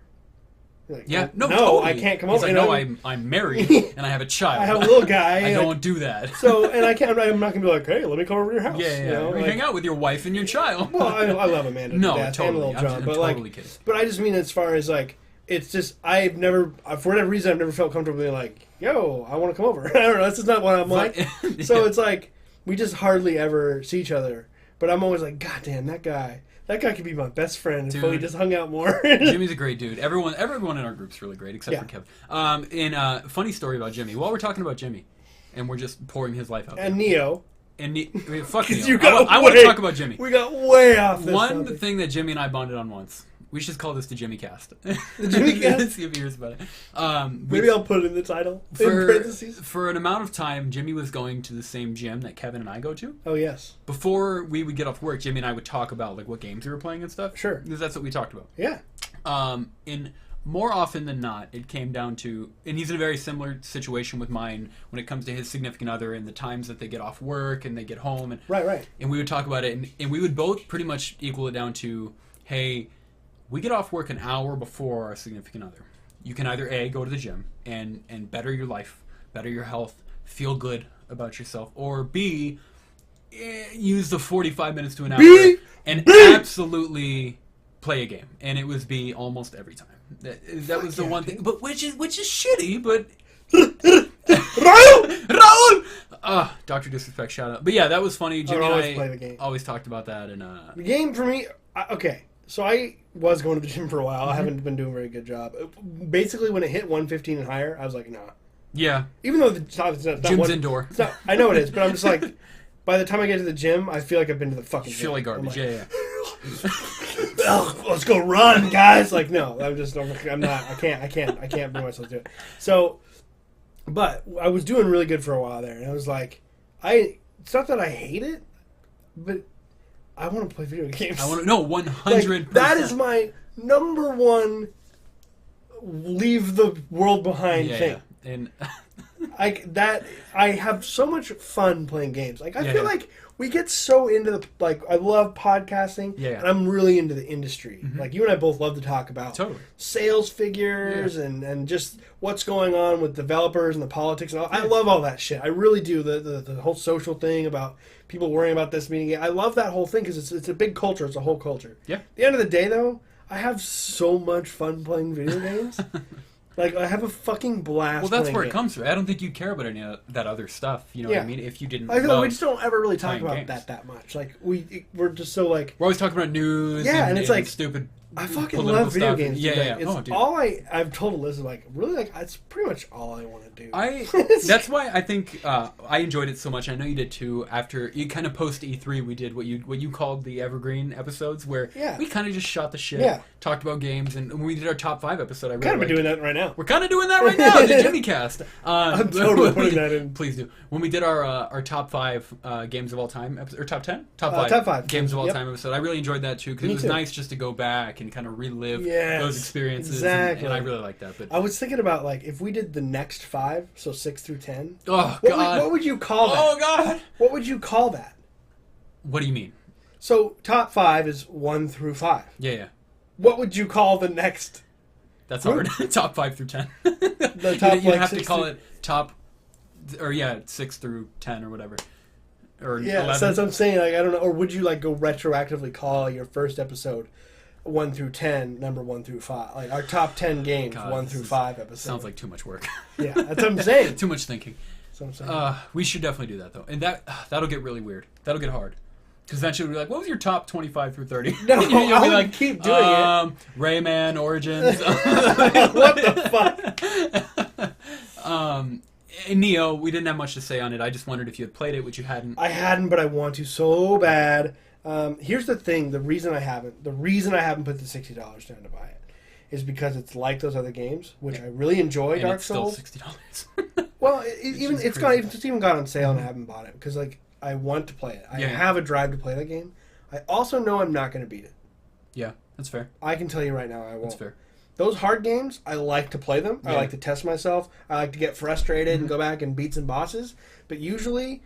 You're like, yeah. no, totally. I can't come He's over. Like, no, I'm married and I have a child. I have a little guy. I don't do that. So, and I'm not gonna be like, "Hey, let me come over to your house." Yeah. You know? Like, hang out with your wife and your child. Well, I love Amanda. No, to totally. And little John, I'm but totally like, kidding. but I just mean as far as like. It's just, I've never, for whatever reason, I've never felt comfortable being like, "Yo, I want to come over." I don't know, that's just not what I'm like. So it's like, we just hardly ever see each other. But I'm always like, "God damn, that guy could be my best friend if we just hung out more." Jimmy's a great dude. Everyone in our group's really great, except for Kevin. And funny story about Jimmy. While we're talking about Jimmy, and we're just pouring his life out. And Neo. Fuck Neo. I want to talk about Jimmy. We got way off this One topic. thing that Jimmy and I bonded on once. We should call this the Jimmycast. The Jimmycast? See if he hears about it. Maybe I'll put it in the title. In parentheses. For an amount of time, Jimmy was going to the same gym that Kevin and I go to. Oh, yes. Before we would get off work, Jimmy and I would talk about like what games we were playing and stuff. Sure. Because that's what we talked about. Yeah. And more often than not, it came down to, and he's in a very similar situation with mine when it comes to his significant other and the times that they get off work and they get home. And, Right. And we would talk about it, and we would both pretty much equal it down to, hey, we get off work an hour before our significant other. You can either A, go to the gym and better your life, better your health, feel good about yourself, or B, use the 45 minutes to an hour and absolutely play a game. And it was B almost every time. That was the one thing, but which is shitty, but Raul! Dr. Disrespect, shout out. But yeah, that was funny. Jimmy and I always talked about that. And the game for me, okay. So I was going to the gym for a while. I haven't been doing a very good job. Basically, when it hit 115 and higher, I was like, nah. Yeah. Even though it's not gym's indoor. It's not, I know it is, but I'm just like, by the time I get to the gym, I feel like I've been to the fucking gym. Feel like garbage. Like, yeah. Oh, let's go run, guys! Like, no, I'm not. I can't bring myself to it. So, but I was doing really good for a while there, and I was like, it's not that I hate it, but I want to play video games. 100%. Like, that is my number one leave the world behind thing. Yeah. And I have so much fun playing games. Like I feel like we get so into the I love podcasting, and I'm really into the industry. Like you and I both love to talk about sales figures and just what's going on with developers and the politics and all. I love all that shit. I really do. The whole social thing about people worrying about this meeting. I love that whole thing because it's a big culture. It's a whole culture. Yeah. At the end of the day, though, I have so much fun playing video games. Like, I have a fucking blast. Well, that's where it comes from. I don't think you care about any of that other stuff. You know what I mean? If you didn't. I feel like we just don't ever really talk about that much. Like, we're just so like. We're always talking about news. Yeah, and it's like stupid. I fucking love video games. Yeah. It's all I've told Alyssa, like, really, like, it's pretty much all I want to do. That's why I think I enjoyed it so much. I know you did too. After you kind of post E3, we did what you called the evergreen episodes, where we kind of just shot the shit, talked about games, and when we did our top 5 episode, I really kind of doing that right now. We're kind of doing that right now. The Jimmycast. I'm totally putting that in. Please do. When we did our top 5 games of all time, or top 10, top 5 games of all time episode, I really enjoyed that too because it was nice just to go back and kind of relive those experiences. Exactly. And I really like that. But I was thinking about, like, if we did the next 5, so 6 through 10. Oh, God. What would you call that? Oh, God. What would you call that? What do you mean? So, top 5 is 1 through 5. Yeah. What would you call the next? That's hard. Top 5 through 10. The top, you have to call it top, or 6 through 10 or whatever. Or 11. So that's what I'm saying. Like, I don't know. Or would you, like, go retroactively call your first episode 1 through 10, number 1 through 5, like our top 10 games, 1 through 5 episodes. Sounds like too much work. Yeah, that's what I'm saying. Too much thinking. That's what I'm saying. We should definitely do that though, and that'll get really weird. That'll get hard because eventually we'll be like, "What was your top 25 through 30?" No, you'll be like, keep doing it. Rayman Origins. What the fuck? Neo, we didn't have much to say on it. I just wondered if you had played it, which you hadn't. I hadn't, but I want to so bad. Here's the thing: the reason I haven't put the $60 down to buy it is because it's like those other games, which I really enjoy. And Dark it's Souls. Still $60. Well, it's even got on sale, and I haven't bought it because like I want to play it. I have a drive to play that game. I also know I'm not going to beat it. Yeah, that's fair. I can tell you right now, I won't. That's fair. Those hard games, I like to play them. I like to test myself. I like to get frustrated and go back and beat some bosses. But usually,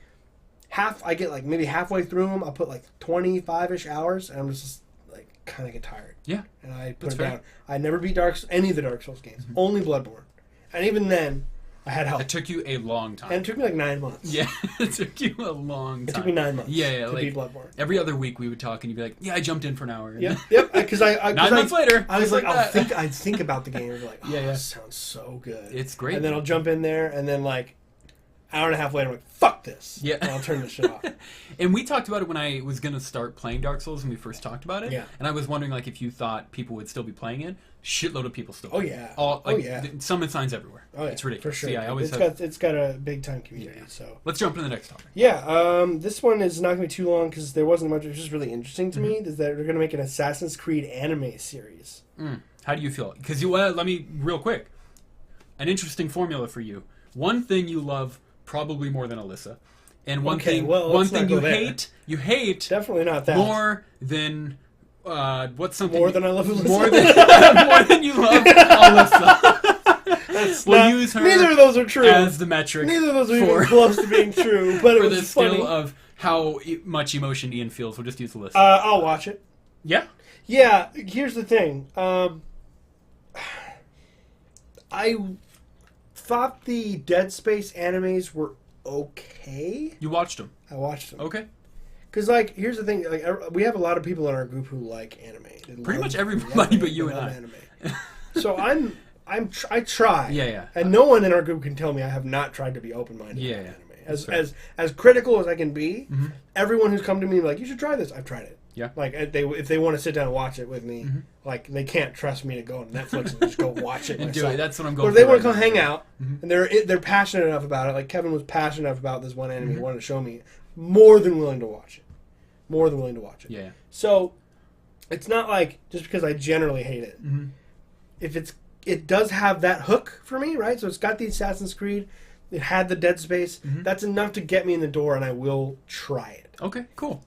I get like maybe halfway through them. I'll put like 25-ish hours, and I'm just like kind of get tired. Yeah, and I put it down. I never beat any of the Dark Souls games. Only Bloodborne, and even then, I had help. It took you a long time. And it took me like 9 months. Yeah, it took you a long time. It took me 9 months. Yeah, to beat Bloodborne. Every other week we would talk, and you'd be like, "Yeah, I jumped in for an hour." Yep. Because 9 months later, I was like, I'd think about the game and be like, this sounds so good. It's great. And then I'll jump in there, and then like hour and a half later, I'm like, fuck this. Yeah. And I'll turn the shit off. And we talked about it when I was going to start playing Dark Souls when we first talked about it. Yeah. And I was wondering, like, if you thought people would still be playing it. Shitload of people still. Oh, yeah. Summon signs everywhere. Oh, yeah. It's ridiculous. For sure. So, yeah, it's got a big time community. Yeah. So let's jump to the next topic. Yeah. This one is not going to be too long because there wasn't much. It was just really interesting to me is that they're going to make an Assassin's Creed anime series. How do you feel? Because let me real quick. An interesting formula for you. One thing you love probably more than Alyssa, and one thing you hate definitely not that more than what's something more than I love Alyssa. more than you love Alyssa. We'll use her. Neither of those are true as the metric. Neither of those are even close to being true. But it was the funny. scale of how much emotion Ian feels. We'll just use Alyssa. I'll watch it. Yeah. Yeah. Here's the thing. I thought the Dead Space animes were okay. You watched them. I watched them. Okay. Because, like, here's the thing. Like, we have a lot of people in our group who like anime. Pretty much everybody but you and I. Anime. So I try. Yeah. And no one in our group can tell me I have not tried to be open-minded about anime. As critical as I can be, everyone who's come to me like, you should try this, I've tried it. Yeah. Like, if they want to sit down and watch it with me, like, they can't trust me to go on Netflix and just go watch it and myself. do it. That's what I'm going for. Or if they want to come hang out, and they're passionate enough about it, like Kevin was passionate enough about this one anime he wanted to show me, more than willing to watch it. More than willing to watch it. Yeah. So, it's not like, just because I generally hate it. If it does have that hook for me, right? So it's got the Assassin's Creed, it had the Dead Space, that's enough to get me in the door, and I will try it. Okay, cool.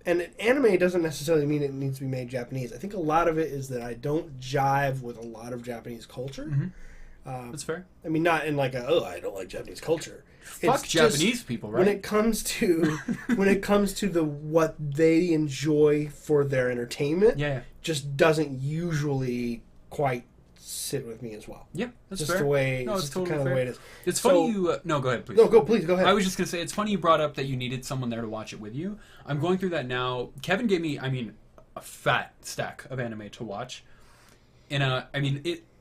and anime doesn't necessarily mean it needs to be made Japanese. I think a lot of it is that I don't jive with a lot of Japanese culture. Mm-hmm. That's fair. I mean, not in like I don't like Japanese culture. Fuck Japanese people, right? When it comes to the what they enjoy for their entertainment, just doesn't usually quite sit with me as well. Yeah, that's just fair. The way, no, it's totally kind of fair. the way it is. It's funny you... no, go ahead, please. No, please, go ahead. I was just going to say, it's funny you brought up that you needed someone there to watch it with you. I'm going through that now. Kevin gave me, a fat stack of anime to watch. And,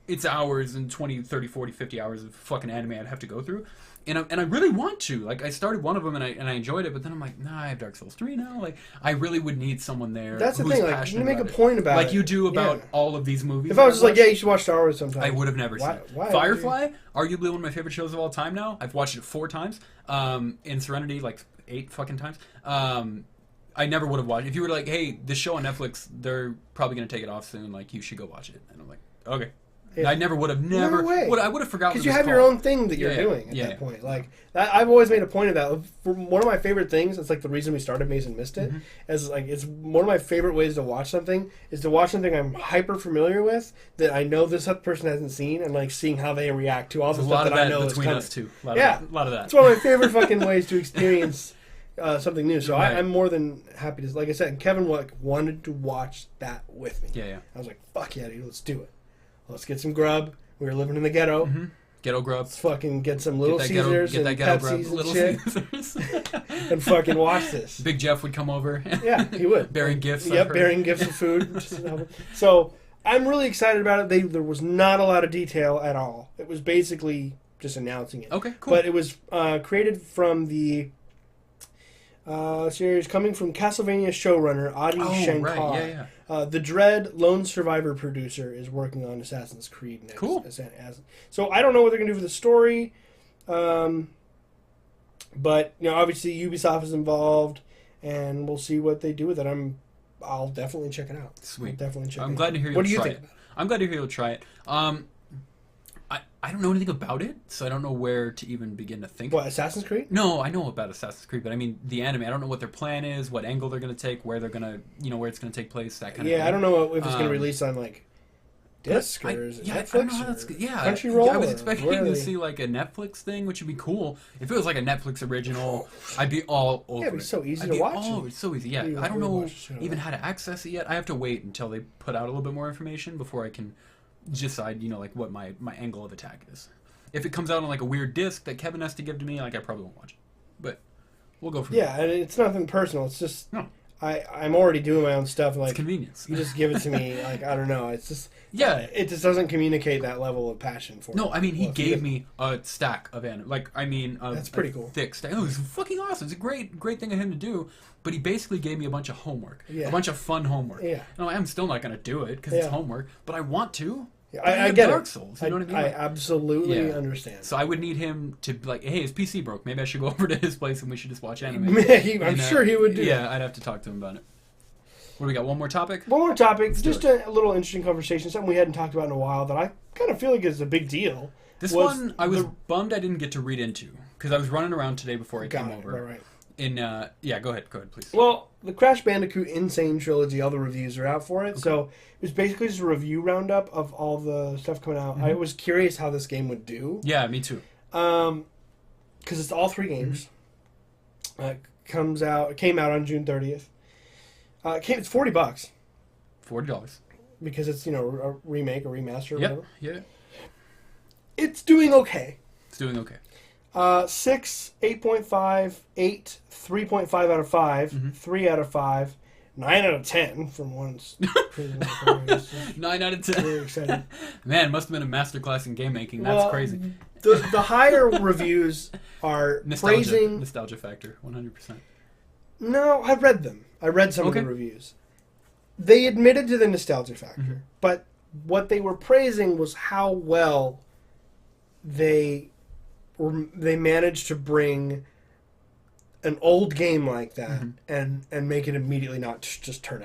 it's hours and 20, 30, 40, 50 hours of fucking anime I'd have to go through. And I really want to. Like, I started one of them and I enjoyed it, but then I'm like, nah, I have Dark Souls 3 now. Like, I really would need someone there. That's the thing. Like, you make a point about it. Like you do about all of these movies. If I was just like, you should watch Star Wars sometime. I would have never seen it. Firefly, arguably one of my favorite shows of all time now. I've watched it 4 times. In Serenity, like 8 fucking times. I never would have watched it. If you were like, hey, this show on Netflix, they're probably going to take it off soon. Like, you should go watch it. And I'm like, okay. I never would have I would have forgotten. Because you have your own thing that you're doing at that point. Like I've always made a point of that. One of my favorite things, it's like the reason we started Mason Missed It, is like it's one of my favorite ways to watch something is to watch something I'm hyper familiar with that I know this other person hasn't seen, and like seeing how they react to all the stuff that I know between us too. A lot of that. It's one of my favorite fucking ways to experience something new. So I'm more than happy to, like I said, and Kevin wanted to watch that with me. Yeah. I was like, fuck yeah, dude, let's do it. Let's get some grub. We were living in the ghetto. Mm-hmm. Ghetto grub. Let's fucking get some Little Caesars and Pepsis and shit. And fucking watch this. Big Jeff would come over. Yeah, he would. Bearing gifts. Yep, bearing gifts of food. So I'm really excited about it. There was not a lot of detail at all. It was basically just announcing it. Okay, cool. But it was created from the series coming from Castlevania showrunner Adi Shankar. Right. Yeah. The Dread Lone Survivor producer is working on Assassin's Creed next. Cool. So I don't know what they're going to do for the story, but obviously Ubisoft is involved, and we'll see what they do with it. I'll definitely check it out. Sweet. I'm glad to hear you'll try it. I'm glad to hear you'll try it. I don't know anything about it, so I don't know where to even begin to think. What, Assassin's Creed? No, I know about Assassin's Creed, but I mean the anime. I don't know what their plan is, what angle they're going to take, where they're going to, where it's going to take place, that kind of thing. Yeah, I don't know if it's going to release on like disc or is it Netflix? I don't know how that's Crunchyroll. I was expecting to see like a Netflix thing, which would be cool. If it was like a Netflix original, I'd be all over. Yeah, it'd be so easy to watch. Oh, it's so easy. Yeah, I don't know even how to access it yet. I have to wait until they put out a little bit more information before I can decide, like what my angle of attack is. If it comes out on like a weird disc that Kevin has to give to me, like I probably won't watch it. But we'll go from there. Yeah, and it's nothing personal. It's just I'm already doing my own stuff. Like, it's convenience. You just give it to me. Like, I don't know. It's just it just doesn't communicate that level of passion for me. No, I mean he gave me a stack of anime. Like that's pretty cool. Thick stack. It was fucking awesome. It's a great thing of him to do. But he basically gave me a bunch of homework, a bunch of fun homework. Yeah. No, I'm still not going to do it because it's homework. But I want to. I get Dark Souls. You know what I mean? I absolutely understand. So I would need him to be like, hey, his PC broke. Maybe I should go over to his place and we should just watch anime. I'm sure he would do. Yeah, I'd have to talk to him about it. What do we got? One more topic? One more topic. Just a little interesting conversation. Something we hadn't talked about in a while that I kind of feel like is a big deal. This one I was bummed I didn't get to read into because I was running around today before I came over. Right. Go ahead, please. Well, the Crash Bandicoot Insane Trilogy, all the reviews are out for it. Okay. So it was basically just a review roundup of all the stuff coming out. Mm-hmm. I was curious how this game would do. Yeah, me too. Because it's all 3 games. Mm-hmm. It came out on June 30th. It's $40. $40. Because it's, a remake, a remaster, or whatever. Yeah. It's doing okay. 6, 8.5, 8, 3.5 out of 5, 3 out of 5, 9 out of 10 from once. 9 out of 10. Very excited. Man, must have been a masterclass in game making. That's crazy. The higher reviews are praising... Nostalgia factor, 100%. No, I read them. I read some of the reviews. They admitted to the nostalgia factor, but what they were praising was how well they managed to bring an old game like that and make it immediately not just turn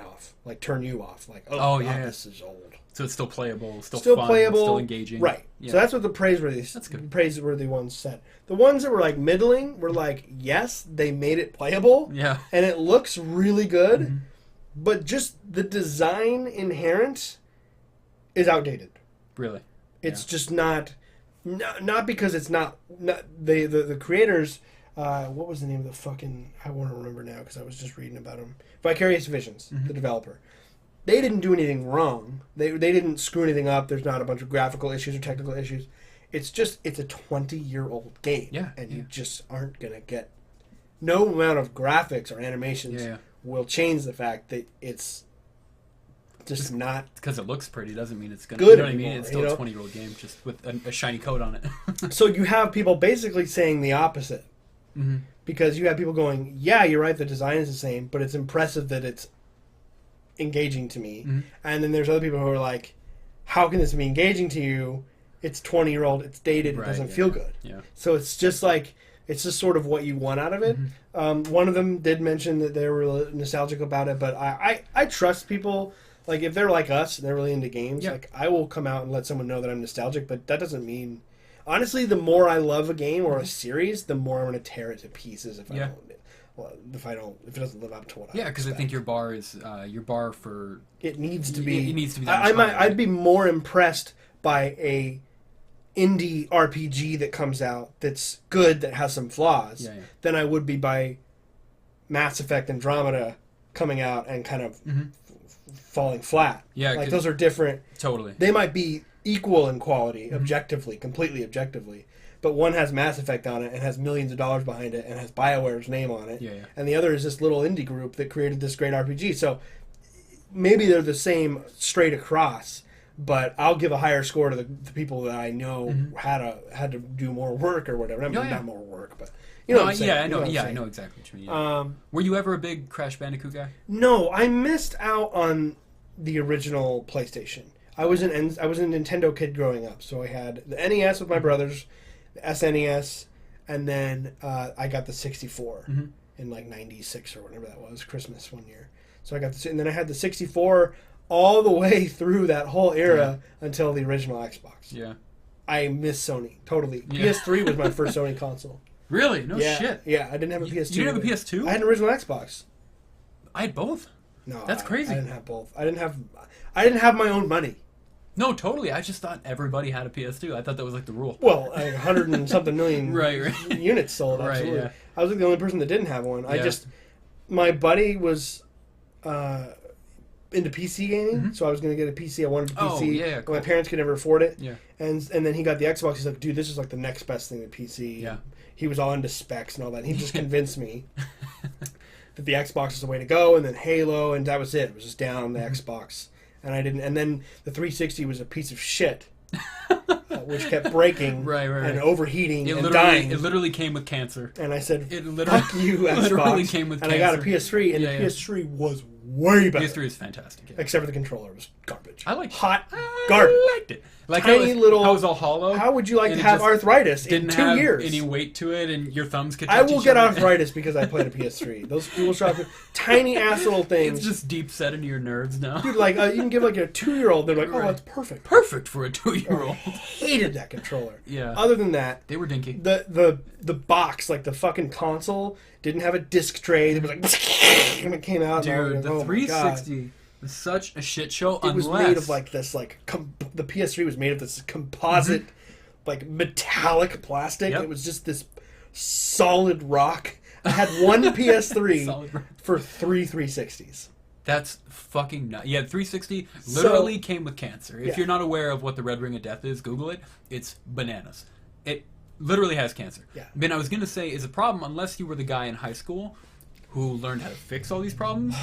you off. Like, this is old. So it's still playable, still fun, playable, still engaging. Right. Yeah. So that's what the praiseworthy ones said. The ones that were like middling were like, yes, they made it playable. Yeah. And it looks really good, but just the design inherent is outdated. Really? It's just not because it's not the creators. What was the name of the fucking? I want to remember now because I was just reading about them. Vicarious Visions, the developer. They didn't do anything wrong. They didn't screw anything up. There's not a bunch of graphical issues or technical issues. It's a 20-year-old game, and you just aren't gonna get. No amount of graphics or animations will change the fact that it's just not because it looks pretty doesn't mean it's gonna. Good You know what I mean? anymore, It's still a 20-year-old game just with a shiny coat on it. So you have people basically saying the opposite. Because you have people going, yeah, you're right, the design is the same, but it's impressive that it's engaging to me. And then there's other people who are like, how can this be engaging to you? It's 20-year-old, it's dated, it doesn't feel good. Yeah. So it's just like, it's just sort of what you want out of it. One of them did mention that they were nostalgic about it, but I trust people. Like, if they're like us and they're really into games, like, I will come out and let someone know that I'm nostalgic, but that doesn't mean... Honestly, the more I love a game or a series, the more I'm going to tear it to pieces if it doesn't live up to what I expect. Because I think your bar is for it needs to be. It needs to be. I'd be more impressed by a indie RPG that comes out that's good, that has some flaws, than I would be by Mass Effect Andromeda coming out and kind of falling flat. Yeah, like those are different. Totally. They might be equal in quality, completely objectively. But one has Mass Effect on it and has millions of dollars behind it and has BioWare's name on it. And the other is this little indie group that created this great RPG. So maybe they're the same straight across, but I'll give a higher score to the people that I know had to do more work or whatever. Not more work, but you know what I'm saying. I know exactly what you mean. Were you ever a big Crash Bandicoot guy? No, I missed out on the original PlayStation. I was a Nintendo kid growing up, so I had the NES with my brothers, the SNES, and then I got the 64 in like '96 or whatever that was, Christmas one year. So I got and then I had the 64 all the way through that whole era until the original Xbox. Yeah, I miss Sony totally. PS3 was my first Sony console. Really? No shit. Yeah, I didn't have a PS2. You didn't have a PS2? I had an original Xbox. I had both. No, that's crazy. I didn't have both. I didn't have my own money. No, totally. I just thought everybody had a PS2. I thought that was like the rule. Well, 100 and something million units sold. Absolutely. Right, I was like the only person that didn't have one. My buddy was into PC gaming, so I was going to get a PC. I wanted a PC. Cool. My parents could never afford it. Yeah. And then he got the Xbox. He's like, dude, this is like the next best thing to PC. Yeah. He was all into specs and all that. And he just convinced me that the Xbox is the way to go, and then Halo, and that was it. It was just down the Xbox. And I didn't. And then the 360 was a piece of shit, which kept breaking and overheating and dying. It literally came with cancer. And I said, "Fuck you, Xbox!" Literally came with cancer. And I got a PS3, and the PS3 was way better. PS3 is fantastic, except for the controller was garbage. I liked hot garbage. I liked it. Like tiny little. How it was all hollow. How would you like to have arthritis in 2 years? Any weight to it, and your thumbs could. I will get arthritis because I played a PS3. Those DualShock, tiny ass little things. It's just deep set into your nerves now. Dude, like you can give like a 2-year-old. They're like, oh, that's perfect. Perfect for a 2-year-old. I hated that controller. Yeah. Other than that, they were dinky. The box, like the fucking console, didn't have a disc tray. It was like when it came out. Dude, the 360. Such a shit show. It was made of like this, like the PS3 was made of this composite, like metallic plastic. It was just this solid rock. I had one PS3 for 3 360s. That's fucking nuts. Yeah, 360 literally came with cancer. If you're not aware of what the Red Ring of Death is, Google it. It's bananas. It literally has cancer. Yeah. But I was gonna say is a problem unless you were the guy in high school who learned how to fix all these problems,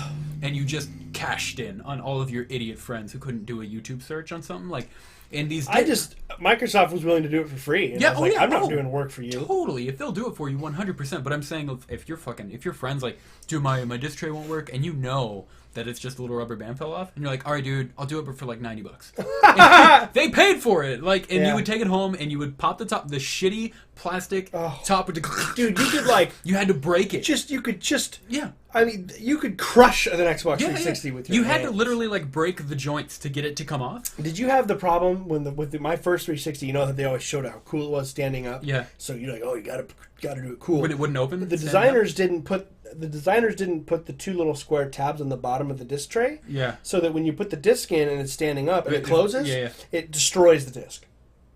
and you just cashed in on all of your idiot friends who couldn't do a YouTube search on something like. And these, Microsoft was willing to do it for free. And I'm not doing work for you. Totally, if they'll do it for you, 100%. But I'm saying if your friends like, dude, my disc tray won't work, and you know that it's just a little rubber band fell off, and you're like, all right, dude, I'll do it, but for like $90. They paid for it, like, and you would take it home and you would pop the top, the shitty plastic top with the dude. You could like you had to break it. You could yeah. I mean, you could crush an Xbox 360 with your You hands. had to literally like break the joints to get it to come off. Did you have the problem when with my first 360? You know that they always showed how cool it was standing up. Yeah. So you're like, oh, you gotta do it cool. When it wouldn't open. The designers didn't put the two little square tabs on the bottom of the disc tray. Yeah. So that when you put the disc in and it's standing up and it closes, it destroys the disc.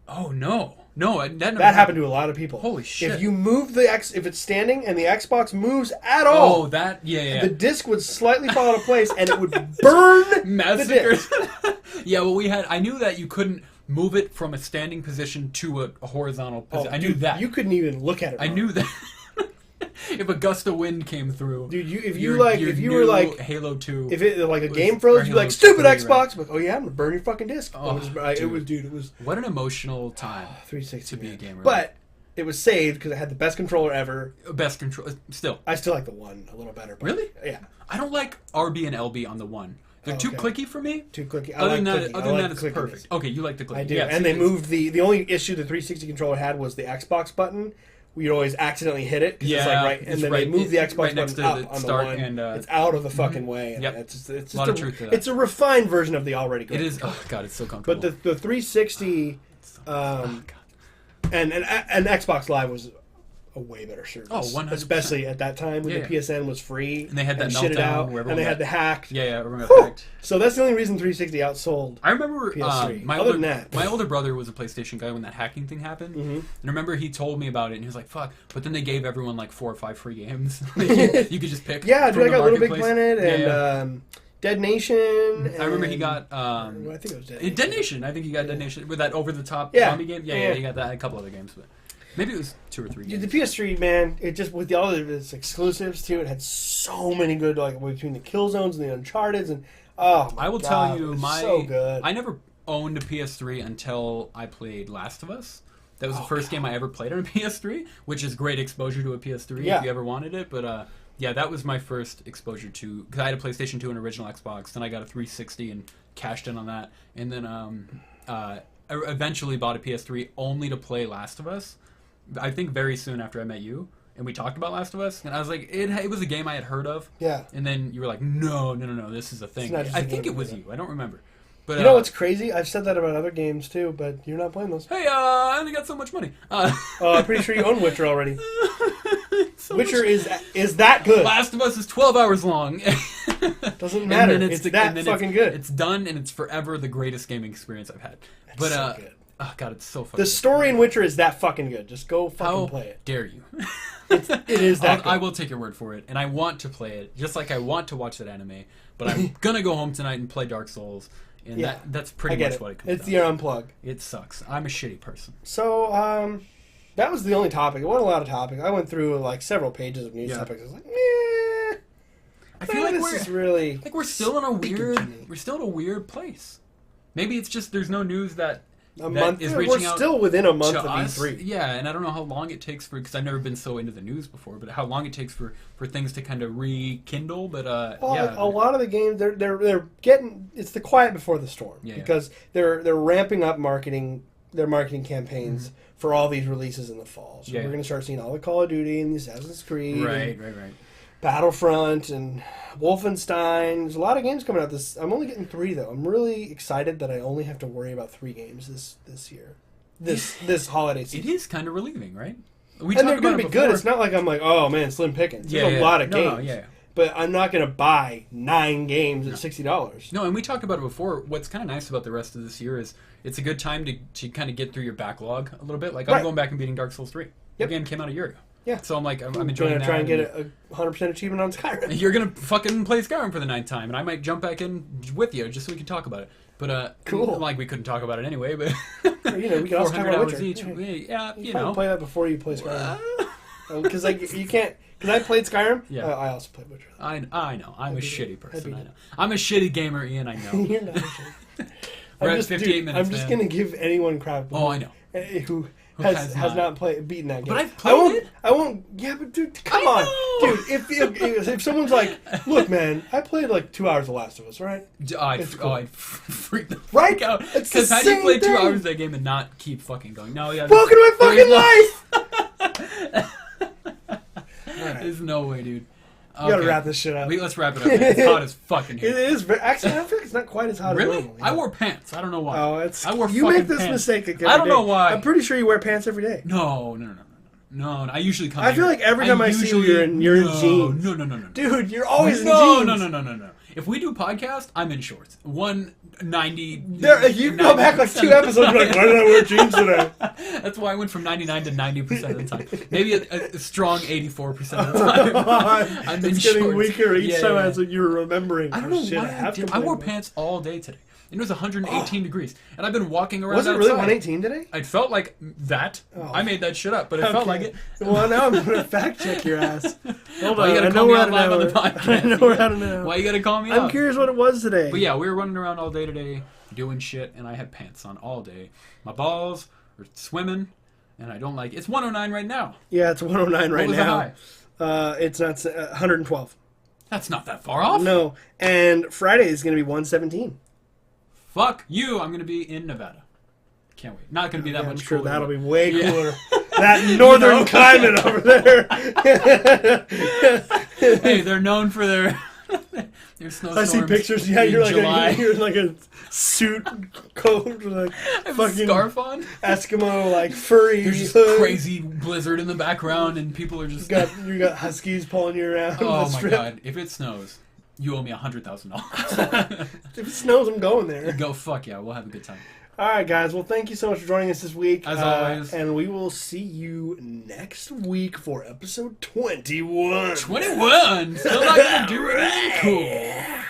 Oh no. No, that happened to a lot of people. Holy shit! If you move if it's standing and the Xbox moves at all, the disc would slightly fall out of place and it would burn the disc. Yeah, well, I knew that you couldn't move it from a standing position to a horizontal position. I knew that. You couldn't even look at it. I knew that. If a gust of wind came through, dude, if you were like Halo 2, if it like a game froze, you're like, stupid Xbox. Right? Like, oh yeah, I'm gonna burn your fucking disc. Oh, it was what an emotional time 360 to be a gamer. But it was saved because it had the best controller ever. Best control, still. I still like the one a little better. But really? Yeah. I don't like RB and LB on the one. They're too clicky for me. Too clicky. Other than that, it's perfect. Okay, you like the clicky. I do. And they moved the only issue the 360 controller had was the Xbox button. We'd always accidentally hit it because it's like right, and then they move the Xbox button up on the one. And, it's out of the fucking way. And yep. It's just a lot of truth to that. It's a refined version of the already good. It is. Oh god, it's so comfortable. But the 360 and Xbox Live was a way better service. Oh, 100%. Especially at that time when the PSN was free. And they had that shit it out, where and they had the hacked. Yeah, everyone got hacked. So that's the only reason 360 outsold I remember PS3. My older brother was a PlayStation guy when that hacking thing happened. Mm-hmm. And I remember he told me about it, and he was like, fuck. But then they gave everyone like 4 or 5 free games. you could just pick. Yeah, dude, I got Little Big Planet and Dead Nation. I remember he got... I think it was Dead Nation. Dead Nation. I think he got Dead Nation with that over-the-top zombie game. Yeah, he got that and a couple other games, but... Maybe it was 2 or 3 games. The PS3, man, it just with all of its exclusives too, it had so many good like between the Killzones and the Uncharted's and I will tell you so good. I never owned a PS3 until I played Last of Us. That was the first game I ever played on a PS3, which is great exposure to a PS3 if you ever wanted it. But that was my first exposure to because I had a PlayStation 2 and original Xbox. Then I got a 360 and cashed in on that, and then I eventually bought a PS3 only to play Last of Us. I think very soon after I met you, and we talked about Last of Us, and I was like, it was a game I had heard of. Yeah. And then you were like, no, this is a thing. I think it was you. I don't remember. But you know what's crazy? I've said that about other games too, but you're not playing those. Hey, I only got so much money. I'm pretty sure you own Witcher already. Witcher is that good. Last of Us is 12 hours long. Doesn't matter. It's that fucking good. It's done, and it's forever the greatest gaming experience I've had. It's so good. Oh god, it's so fucking The story in Witcher is that fucking good. Just go fucking play it. How dare you? It is that good. I will take your word for it, and I want to play it, just like I want to watch that anime, but I'm gonna go home tonight and play Dark Souls, and that's pretty much what it comes down to. It's the unplug. It sucks. I'm a shitty person. So, that was the only topic. It wasn't a lot of topics. I went through like several pages of news topics. I was like, I feel like we're still in a weird place. Maybe it's just there's no news that we're still within a month of E3. Yeah, and I don't know how long it takes because I've never been so into the news before, but how long it takes for things to kind of rekindle. But a lot of the games they're getting it's the quiet before the storm because they're ramping up their marketing campaigns for all these releases in the fall. So we're going to start seeing all the Call of Duty and the Assassin's Creed, right. Battlefront and Wolfenstein. There's a lot of games coming out. I'm only getting 3 though. I'm really excited that I only have to worry about 3 games this year, this holiday season. It is kind of relieving, right? And they're going to be good. It's not like I'm like, oh man, slim pickings. There's a lot of games. But I'm not going to buy 9 games at $60. No, and we talked about it before. What's kind of nice about the rest of this year is it's a good time to kind of get through your backlog a little bit. Like I'm going back and beating Dark Souls 3. The game came out a year ago. Yeah. So I'm enjoying that. Try and get a 100% achievement on Skyrim. You're going to fucking play Skyrim for the 9th time, and I might jump back in with you just so we can talk about it. But cool. Like we couldn't talk about it anyway, but we can also talk about Witcher. Each. Yeah, you know. Play that before you play Skyrim. Because you can't. Because I played Skyrim. Yeah. I also played Witcher. I know. I'm a shitty person. I know. I'm a shitty gamer, Ian. I know. You're not a shitty. We're at 58 minutes. I'm just going to give anyone crap. Oh, I know. who has not beaten that game. But I've played it. I won't. Yeah, but dude, come on, dude. If someone's like, look, man, I played like 2 hours of Last of Us, right? I'd freak the right out. Because how do you play 2 hours of that game and not keep fucking going? No, yeah. Welcome to my fucking life. Right. There's no way, dude. You gotta wrap this shit up. Let's wrap it up. It's hot as fucking here. It is. Actually, I feel like it's not quite as hot really? as normal. I wore pants. I don't know why. Oh, it's. I wore you fucking make this pants. mistake again. I don't know why. I'm pretty sure you wear pants every day. No. I usually come. I feel like every time I see you, you're in jeans. No. Dude, you're always in jeans. No. If we do podcast, I'm in shorts. 190. You can go back like 2 episodes. You're like, why did I wear jeans today? That's why I went from 99 to 90% of the time. Maybe a strong 84% of the time. I'm in it's getting shorts. weaker each time as you're remembering. I don't know why I wore pants all day today. It was 118 degrees, and I've been walking around. Was it really 118 today? It felt like that. I made that shit up, but it felt like it. Well, now I'm gonna fact check your ass. Hold on, you gotta call me out live on the podcast. I know how to know. Why you gotta call me out? I'm curious what it was today. But yeah, we were running around all day today, doing shit, and I had pants on all day. My balls were swimming, and I don't like it. It's 109 right now. Yeah, it's 109 right now. What was the high? It's not 112. That's not that far off. No, and Friday is gonna be 117. Fuck you! I'm gonna be in Nevada. Can't wait. Not gonna be that much. I'm sure cooler. that'll be way cooler. That northern climate over there. Hey, they're known for their snowstorms. I see pictures. Yeah, you're in like a suit coat with like fucking scarf on. Eskimo like furry. There's just crazy blizzard in the background, and people are just you got huskies pulling you around. Oh my god! If it snows, you owe me $100,000. If it snows, I'm going there. Go fuck yeah! We'll have a good time. All right, guys. Well, thank you so much for joining us this week. As always. And we will see you next week for episode 21. 21? Still not gonna do it? Cool.